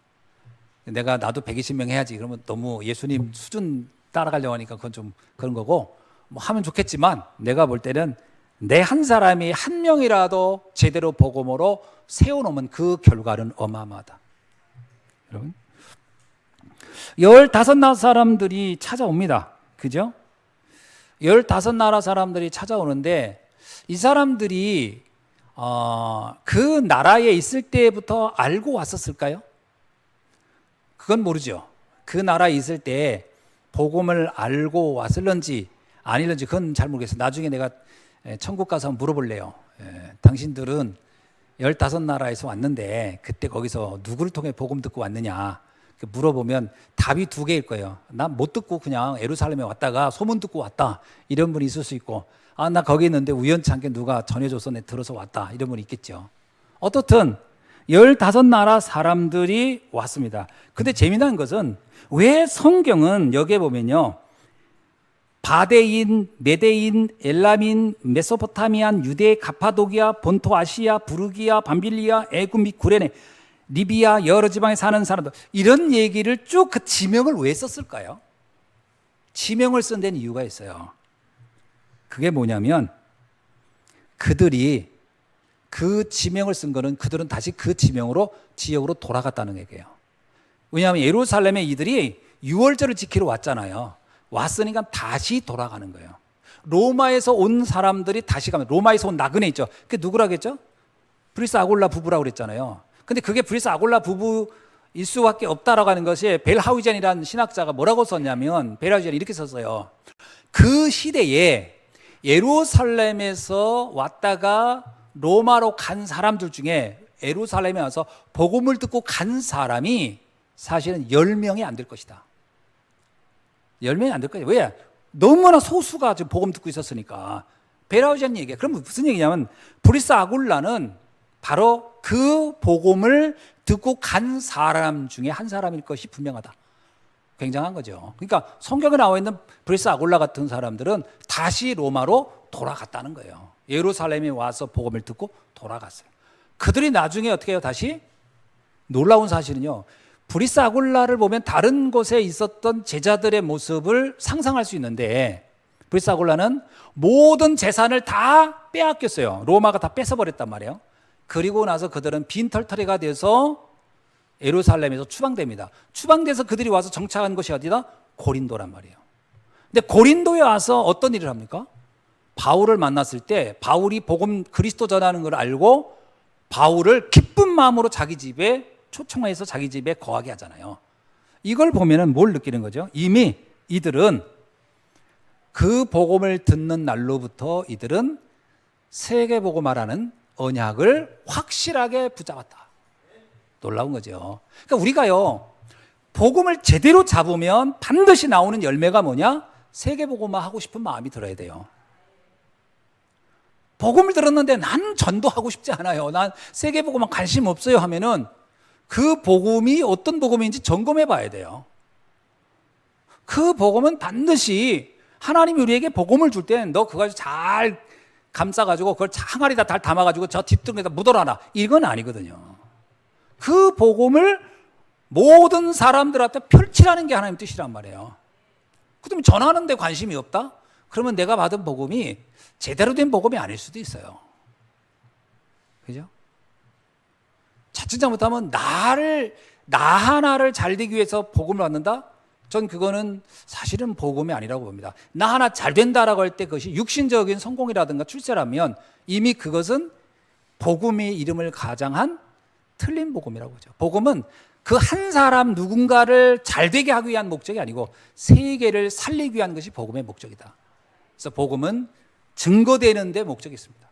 나도 120명 해야지 그러면 너무 예수님 수준 따라가려고 하니까 그건 좀 그런 거고, 뭐 하면 좋겠지만 내가 볼 때는 내 한 사람이 한 명이라도 제대로 복음으로 세워놓으면 그 결과는 어마어마하다. 여러분, 15나라 사람들이 찾아옵니다. 그죠? 15나라 사람들이 찾아오는데 이 사람들이 그 나라에 있을 때부터 알고 왔었을까요? 그건 모르죠. 그 나라에 있을 때 복음을 알고 왔을런지 아닐런지 그건 잘 모르겠어요. 나중에 내가 천국 가서 한번 물어볼래요. 당신들은 15나라에서 왔는데 그때 거기서 누구를 통해 복음 듣고 왔느냐 물어보면 답이 2개일 거예요. 난 못 듣고 그냥 예루살렘에 왔다가 소문 듣고 왔다 이런 분이 있을 수 있고, 나 거기 있는데 우연찮게 누가 전해줘서 내 들어서 왔다 이런 분이 있겠죠. 어떻든 15나라 사람들이 왔습니다. 근데 재미난 것은 왜 성경은 여기에 보면요, 바데인, 메데인, 엘람인, 메소포타미안, 유대, 가파도기아, 본토 아시아, 부르기아, 밤빌리아, 애굽 및 구레네, 리비아 여러 지방에 사는 사람들, 이런 얘기를 쭉 그 지명을 왜 썼을까요? 지명을 쓴 데는 이유가 있어요. 그게 뭐냐면 그들이 그 지명을 쓴 거는 그들은 다시 그 지명으로 지역으로 돌아갔다는 얘기예요. 왜냐하면 예루살렘에 이들이 유월절을 지키러 왔잖아요. 왔으니까 다시 돌아가는 거예요. 로마에서 온 사람들이 다시 가면, 로마에서 온 나그네 있죠. 그게 누구라겠죠? 브리스 아골라 부부라고 그랬잖아요. 근데 그게 브리스 아골라 부부일 수밖에 없다라고 하는 것이 벨하우젠이라는 신학자가 뭐라고 썼냐면, 벨하우젠이 이렇게 썼어요. 그 시대에 예루살렘에서 왔다가 로마로 간 사람들 중에 예루살렘에 와서 복음을 듣고 간 사람이 사실은 10명이 안 될 것이다. 10명이 안 될 거예요. 왜? 너무나 소수가 지금 복음 듣고 있었으니까. 벨하우젠 얘기야. 그럼 무슨 얘기냐면 브리스 아굴라는 바로 그 복음을 듣고 간 사람 중에 한 사람일 것이 분명하다. 굉장한 거죠. 그러니까 성경에 나와 있는 브리스 아굴라 같은 사람들은 다시 로마로 돌아갔다는 거예요. 예루살렘에 와서 복음을 듣고 돌아갔어요. 그들이 나중에 어떻게 해요? 다시? 놀라운 사실은요, 브리스 아굴라를 보면 다른 곳에 있었던 제자들의 모습을 상상할 수 있는데, 브리스 아굴라는 모든 재산을 다 빼앗겼어요. 로마가 다 뺏어버렸단 말이에요. 그리고 나서 그들은 빈털터리가 돼서 예루살렘에서 추방됩니다. 추방돼서 그들이 와서 정착한 곳이 어디다? 고린도란 말이에요. 근데 고린도에 와서 어떤 일을 합니까? 바울을 만났을 때 바울이 복음 그리스도 전하는 걸 알고 바울을 기쁜 마음으로 자기 집에 초청해서 자기 집에 거하게 하잖아요. 이걸 보면은 뭘 느끼는 거죠? 이미 이들은 그 복음을 듣는 날로부터 이들은 세계복음화라는 언약을 확실하게 붙잡았다. 놀라운 거죠. 그러니까 우리가요, 복음을 제대로 잡으면 반드시 나오는 열매가 뭐냐? 세계복음화 하고 싶은 마음이 들어야 돼요. 복음을 들었는데 난 전도하고 싶지 않아요. 난 세계복음화 관심 없어요 하면은 그 복음이 어떤 복음인지 점검해 봐야 돼요. 그 복음은 반드시 하나님이 우리에게 복음을 줄 땐 너 그거 잘 감싸가지고 그걸 항아리에다 잘 담아가지고 저 뒷등에다 묻어놔라. 이건 아니거든요. 그 복음을 모든 사람들한테 펼치라는 게 하나님 뜻이란 말이에요. 그러면 전하는 데 관심이 없다? 그러면 내가 받은 복음이 제대로 된 복음이 아닐 수도 있어요. 그죠? 자칫 잘못하면 나 하나를 잘 되기 위해서 복음을 받는다? 전 그거는 사실은 복음이 아니라고 봅니다. 나 하나 잘 된다라고 할 때 그것이 육신적인 성공이라든가 출세라면 이미 그것은 복음의 이름을 가장한 틀린 복음이라고 보죠. 복음은 그 한 사람 누군가를 잘 되게 하기 위한 목적이 아니고 세계를 살리기 위한 것이 복음의 목적이다. 그래서 복음은 증거되는 데 목적이 있습니다.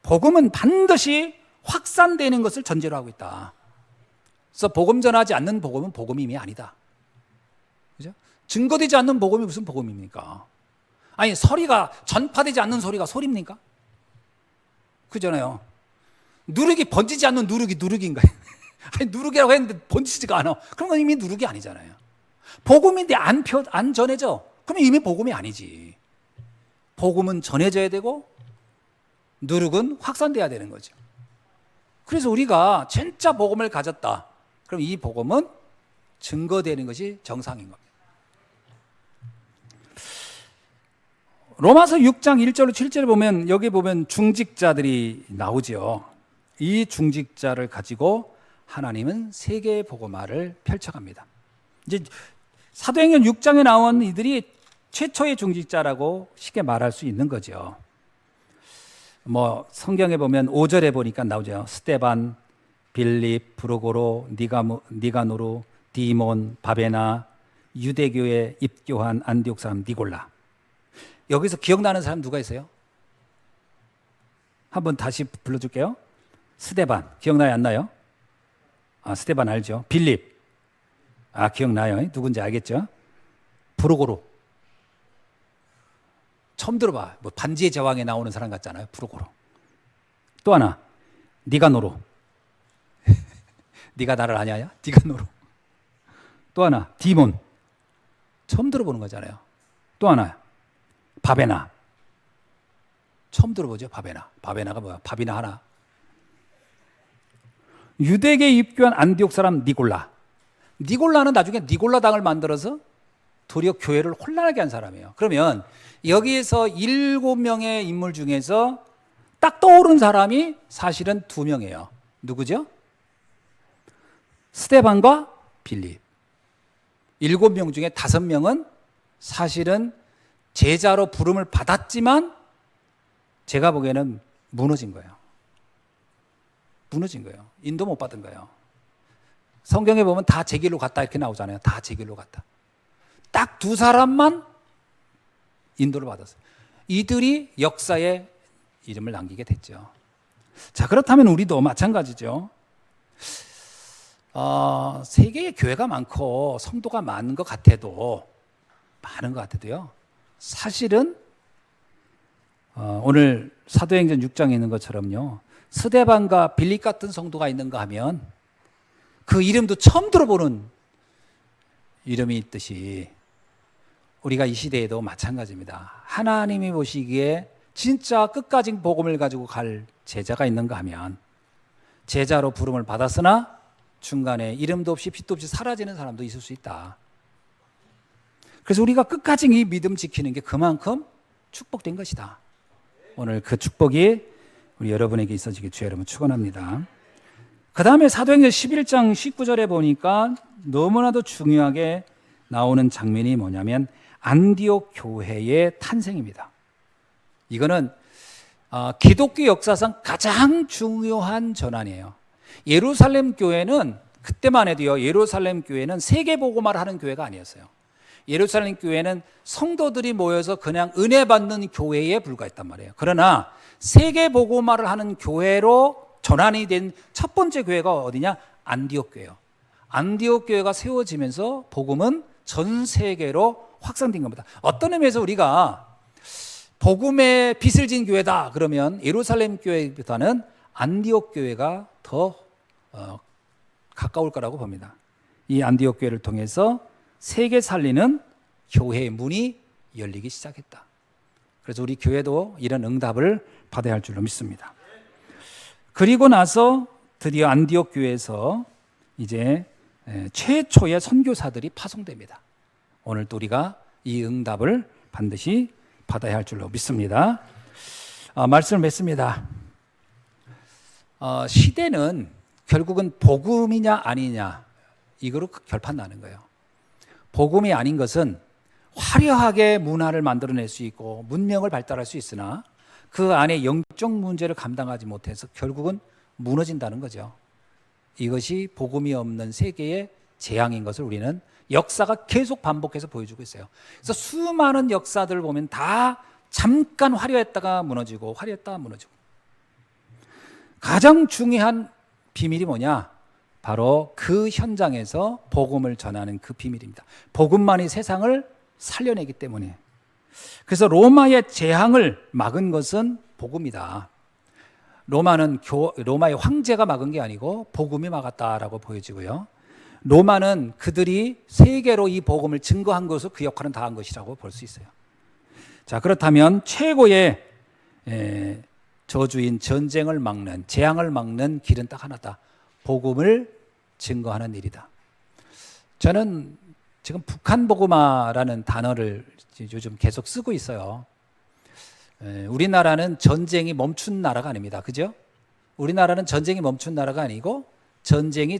복음은 반드시 확산되는 것을 전제로 하고 있다. 그래서 복음 전하지 않는 복음은 복음이 이미 아니다. 그죠? 증거되지 않는 복음이 무슨 복음입니까? 아니, 소리가 전파되지 않는 소리가 소리입니까? 그잖아요. 누룩이 번지지 않는 누룩인가요? 아니, 누룩이라고 했는데 번지지가 않아. 그런 건 이미 누룩이 아니잖아요. 복음인데 안 전해져. 그러면 이미 복음이 아니지. 복음은 전해져야 되고 누룩은 확산돼야 되는 거죠. 그래서 우리가 진짜 복음을 가졌다. 그럼 이 복음은 증거되는 것이 정상인 겁니다. 로마서 6장 1절로 7절을 보면 여기 보면 중직자들이 나오죠. 이 중직자를 가지고 하나님은 세계 복음화를 펼쳐갑니다. 이제 사도행전 6장에 나온 이들이 최초의 중직자라고 쉽게 말할 수 있는 거죠. 뭐 성경에 보면 5절에 보니까 나오죠. 스데반, 빌립, 브루고로, 니가노루, 디몬, 바베나, 유대교에 입교한 안디옥 사람 니골라. 여기서 기억나는 사람 누가 있어요? 한번 다시 불러줄게요. 스데반 기억나요? 안 나요? 스데반 알죠? 빌립 기억나요? 누군지 알겠죠? 브루고로 처음 들어봐. 뭐 반지의 제왕에 나오는 사람 같잖아요. 브루고로. 또 하나 니가노로. 네가 나를 아냐야? 니가노로. 또 하나 디몬. 처음 들어보는 거잖아요. 또 하나 바베나. 처음 들어보죠. 바베나가 뭐야? 밥이나 하나. 유대계에 입교한 안디옥 사람 니골라는 나중에 니골라 당을 만들어서 도리어 교회를 혼란하게 한 사람이에요. 그러면 여기에서 7명의 인물 중에서 딱 떠오른 사람이 사실은 2명이에요. 누구죠? 스데반과 빌립. 7명 중에 5명은 사실은 제자로 부름을 받았지만 제가 보기에는 무너진 거예요. 인도 못 받은 거예요. 성경에 보면 다 제 길로 갔다 이렇게 나오잖아요. 다 제 길로 갔다. 딱 2사람만 인도를 받았어요. 이들이 역사에 이름을 남기게 됐죠. 자, 그렇다면 우리도 마찬가지죠. 세계에 교회가 많고 성도가 많은 것 같아도요. 사실은 오늘 사도행전 6장에 있는 것처럼요. 스데반과 빌립 같은 성도가 있는가 하면 그 이름도 처음 들어보는 이름이 있듯이 우리가 이 시대에도 마찬가지입니다. 하나님이 보시기에 진짜 끝까지 복음을 가지고 갈 제자가 있는가 하면 제자로 부름을 받았으나 중간에 이름도 없이 빛도 없이 사라지는 사람도 있을 수 있다. 그래서 우리가 끝까지 이 믿음 지키는 게 그만큼 축복된 것이다. 오늘 그 축복이 우리 여러분에게 있어지길 주의 여러분 축원합니다. 그 다음에 사도행전 11장 19절에 보니까 너무나도 중요하게 나오는 장면이 뭐냐면 안디옥 교회의 탄생입니다. 이거는 기독교 역사상 가장 중요한 전환이에요. 예루살렘 교회는 그때만 해도요. 예루살렘 교회는 세계복음화를 하는 교회가 아니었어요. 예루살렘 교회는 성도들이 모여서 그냥 은혜 받는 교회에 불과했단 말이에요. 그러나 세계 복음화를 하는 교회로 전환이 된 첫 번째 교회가 어디냐? 안디옥 교회예요. 안디옥 교회가 세워지면서 복음은 전 세계로 확산된 겁니다. 어떤 의미에서 우리가 복음의 빛을 진 교회다 그러면 예루살렘 교회보다는 안디옥 교회가 더 가까울 거라고 봅니다. 이 안디옥 교회를 통해서 세계 살리는 교회의 문이 열리기 시작했다. 그래서 우리 교회도 이런 응답을 받아야 할 줄로 믿습니다. 그리고 나서 드디어 안디옥 교회에서 이제 최초의 선교사들이 파송됩니다. 오늘 또 우리가 이 응답을 반드시 받아야 할 줄로 믿습니다. 말씀을 맺습니다. 시대는 결국은 복음이냐 아니냐 이거로 결판 나는 거예요. 복음이 아닌 것은 화려하게 문화를 만들어낼 수 있고 문명을 발달할 수 있으나 그 안에 영적 문제를 감당하지 못해서 결국은 무너진다는 거죠. 이것이 복음이 없는 세계의 재앙인 것을 우리는 역사가 계속 반복해서 보여주고 있어요. 그래서 수많은 역사들을 보면 다 잠깐 화려했다가 무너지고 화려했다가 무너지고. 가장 중요한 비밀이 뭐냐? 바로 그 현장에서 복음을 전하는 그 비밀입니다. 복음만이 세상을 살려내기 때문에. 그래서 로마의 재앙을 막은 것은 복음이다. 로마의 황제가 막은 게 아니고 복음이 막았다라고 보여지고요. 로마는 그들이 세계로 이 복음을 증거한 것으로 그 역할은 다한 것이라고 볼 수 있어요. 자, 그렇다면 최고의 저주인 전쟁을 막는, 재앙을 막는 길은 딱 하나다. 복음을 증거하는 일이다. 저는 지금 북한 복음화라는 단어를 요즘 계속 쓰고 있어요. 우리나라는 전쟁이 멈춘 나라가 아닙니다. 그죠? 우리나라는 전쟁이 멈춘 나라가 아니고 전쟁이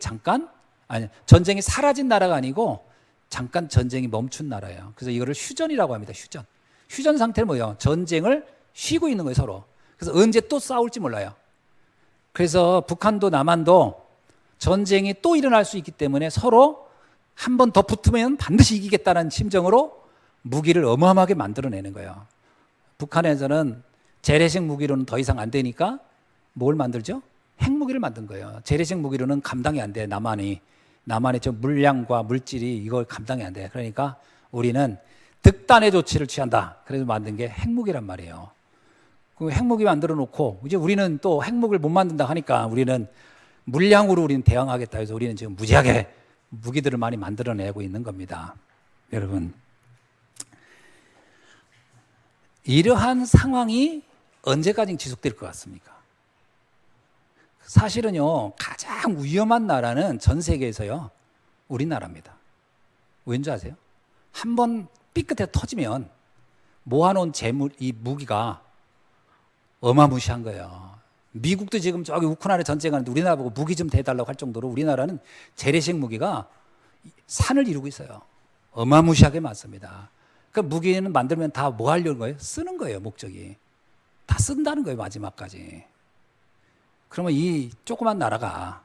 사라진 나라가 아니고 잠깐 전쟁이 멈춘 나라예요. 그래서 이거를 휴전이라고 합니다. 휴전. 휴전 상태는 뭐예요? 전쟁을 쉬고 있는 거예요, 서로. 그래서 언제 또 싸울지 몰라요. 그래서 북한도 남한도 전쟁이 또 일어날 수 있기 때문에 서로 한 번 더 붙으면 반드시 이기겠다는 심정으로 무기를 어마어마하게 만들어내는 거예요. 북한에서는 재래식 무기로는 더 이상 안 되니까 뭘 만들죠? 핵무기를 만든 거예요. 재래식 무기로는 감당이 안 돼. 남한의 저 물량과 물질이 이걸 감당이 안 돼. 그러니까 우리는 득단의 조치를 취한다. 그래서 만든 게 핵무기란 말이에요. 그 핵무기 만들어 놓고 이제 우리는 또 핵무기를 못 만든다 하니까 우리는 물량으로 우리는 대응하겠다 해서 우리는 지금 무지하게 무기들을 많이 만들어내고 있는 겁니다. 여러분, 이러한 상황이 언제까지 지속될 것 같습니까? 사실은요, 가장 위험한 나라는 전 세계에서요, 우리나라입니다. 왠지 아세요? 한번 삐끗해 터지면 모아놓은 재물, 이 무기가 어마무시한 거예요. 미국도 지금 저기 우크라이나 전쟁하는데 우리나라 보고 무기 좀 대달라고 할 정도로 우리나라는 재래식 무기가 산을 이루고 있어요. 어마무시하게 많습니다. 그 무기는 만들면 다 뭐 하려는 거예요? 쓰는 거예요, 목적이. 다 쓴다는 거예요, 마지막까지. 그러면 이 조그만 나라가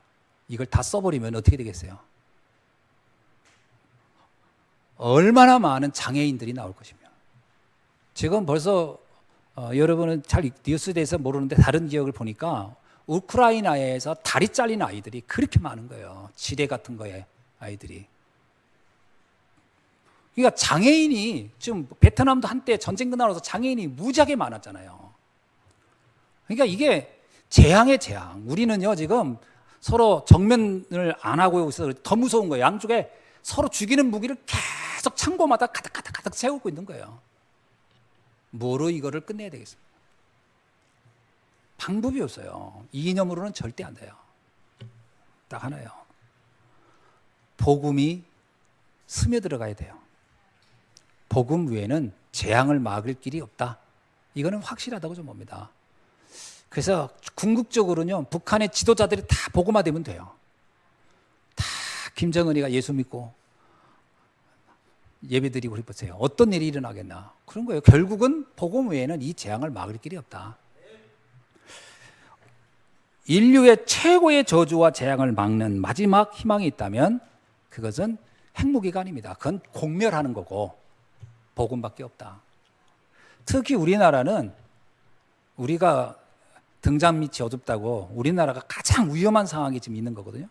이걸 다 써버리면 어떻게 되겠어요? 얼마나 많은 장애인들이 나올 것이며. 지금 벌써 여러분은 잘 뉴스에 대해서 모르는데 다른 지역을 보니까 우크라이나에서 다리 잘린 아이들이 그렇게 많은 거예요. 지뢰 같은 거에 아이들이. 그러니까 장애인이 지금 베트남도 한때 전쟁 끝나고 나서 장애인이 무지하게 많았잖아요. 그러니까 이게 재앙의 재앙. 우리는요 지금 서로 정면을 안 하고 있어서 더 무서운 거예요. 양쪽에 서로 죽이는 무기를 계속 창고마다 가득 세우고 있는 거예요. 뭐로 이거를 끝내야 되겠습니까? 방법이 없어요. 이 이념으로는 절대 안 돼요. 딱 하나예요. 복음이 스며들어가야 돼요. 복음 외에는 재앙을 막을 길이 없다. 이거는 확실하다고 좀 봅니다. 그래서 궁극적으로는요, 북한의 지도자들이 다 복음화되면 돼요. 다 김정은이가 예수 믿고 예배드리고 싶으세요. 어떤 일이 일어나겠나? 그런 거예요. 결국은 복음 외에는 이 재앙을 막을 길이 없다. 인류의 최고의 저주와 재앙을 막는 마지막 희망이 있다면 그것은 핵무기가 아닙니다. 그건 공멸하는 거고 복음밖에 없다. 특히 우리나라는 우리가 등잔 밑이 어둡다고 우리나라가 가장 위험한 상황이 지금 있는 거거든요.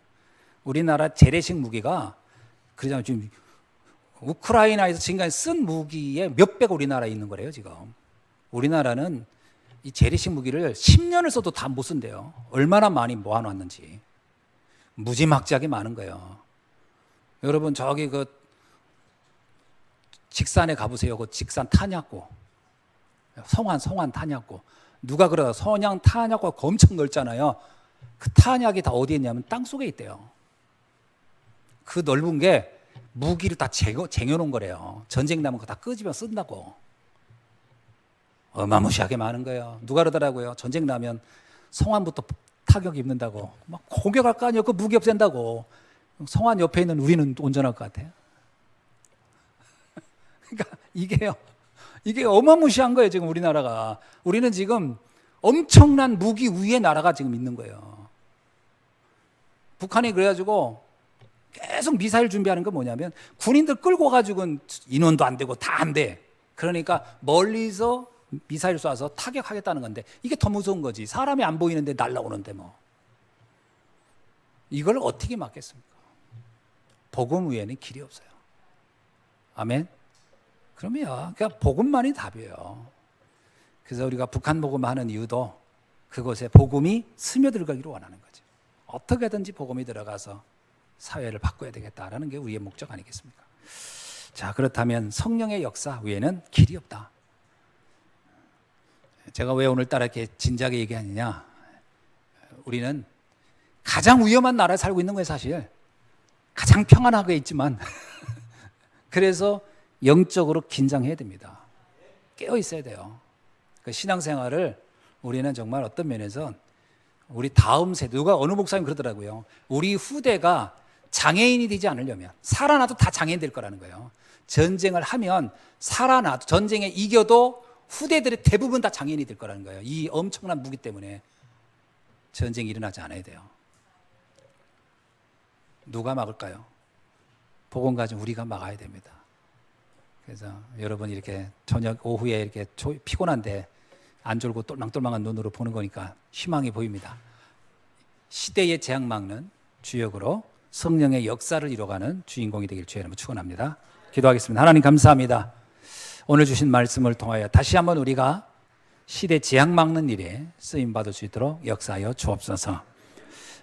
우리나라 재래식 무기가 그러잖아요. 지금 우크라이나에서 지금까지 쓴 무기의 몇백 우리나라에 있는 거래요. 지금 우리나라는 이 재래식 무기를 10년을 써도 다 못 쓴대요. 얼마나 많이 모아놨는지. 무지막지하게 많은 거예요. 여러분 저기 그 직산에 가보세요. 그 직산 탄약고, 성안 탄약고. 누가 그러다 선양 탄약고가 엄청 넓잖아요. 그 탄약이 다 어디에 있냐면 땅 속에 있대요. 그 넓은 게 무기를 다 쟁여놓은 거래요. 전쟁 나면 그거 다 끄집어 쓴다고. 어마무시하게 많은 거예요. 누가 그러더라고요. 전쟁 나면 성안부터 타격 입는다고. 막 공격할 거 아니에요. 그 무기 없앤다고. 성안 옆에 있는 우리는 온전할 것 같아요. 그러니까 이게 어마무시한 거예요. 지금 우리나라가. 우리는 지금 엄청난 무기 위에 나라가 지금 있는 거예요. 북한이 그래가지고 계속 미사일 준비하는 건 뭐냐면 군인들 끌고 가지고는 인원도 안 되고 다 안 돼. 그러니까 멀리서 미사일 쏴서 타격하겠다는 건데 이게 더 무서운 거지. 사람이 안 보이는데 날라오는데 뭐. 이걸 어떻게 막겠습니까? 복음 외에는 길이 없어요. 아멘. 그러면 그냥 복음만이 답이에요. 그래서 우리가 북한 복음하는 이유도 그곳에 복음이 스며들어가기를 원하는 거죠. 어떻게든지 복음이 들어가서 사회를 바꿔야 되겠다라는 게 우리의 목적 아니겠습니까? 자, 그렇다면 성령의 역사 외에는 길이 없다. 제가 왜 오늘따라 이렇게 진지하게 얘기하느냐? 우리는 가장 위험한 나라에 살고 있는 거예요, 사실. 가장 평안하게 있지만 그래서 영적으로 긴장해야 됩니다. 깨어 있어야 돼요. 그 신앙생활을 우리는 정말 어떤 면에서 우리 다음 세대, 누가 어느 목사님 그러더라고요. 우리 후대가 장애인이 되지 않으려면 살아나도 다 장애인 될 거라는 거예요. 전쟁을 하면 살아나도 전쟁에 이겨도 후대들의 대부분 다 장애인이 될 거라는 거예요. 이 엄청난 무기 때문에 전쟁이 일어나지 않아야 돼요. 누가 막을까요? 복음 가진 우리가 막아야 됩니다. 그래서 여러분 이렇게 저녁 오후에 이렇게 피곤한데 안 졸고 똘망똘망한 눈으로 보는 거니까 희망이 보입니다. 시대의 재앙 막는 주역으로 성령의 역사를 이뤄가는 주인공이 되길 주의 이름으로 축원합니다. 기도하겠습니다. 하나님 감사합니다. 오늘 주신 말씀을 통하여 다시 한번 우리가 시대 재앙 막는 일에 쓰임 받을 수 있도록 역사하여 주옵소서.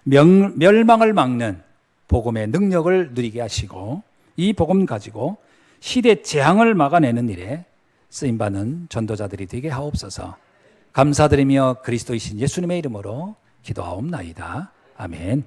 멸망을 막는 복음의 능력을 누리게 하시고 이 복음 가지고 시대 재앙을 막아내는 일에 쓰임받는 전도자들이 되게 하옵소서. 감사드리며 그리스도이신 예수님의 이름으로 기도하옵나이다. 아멘.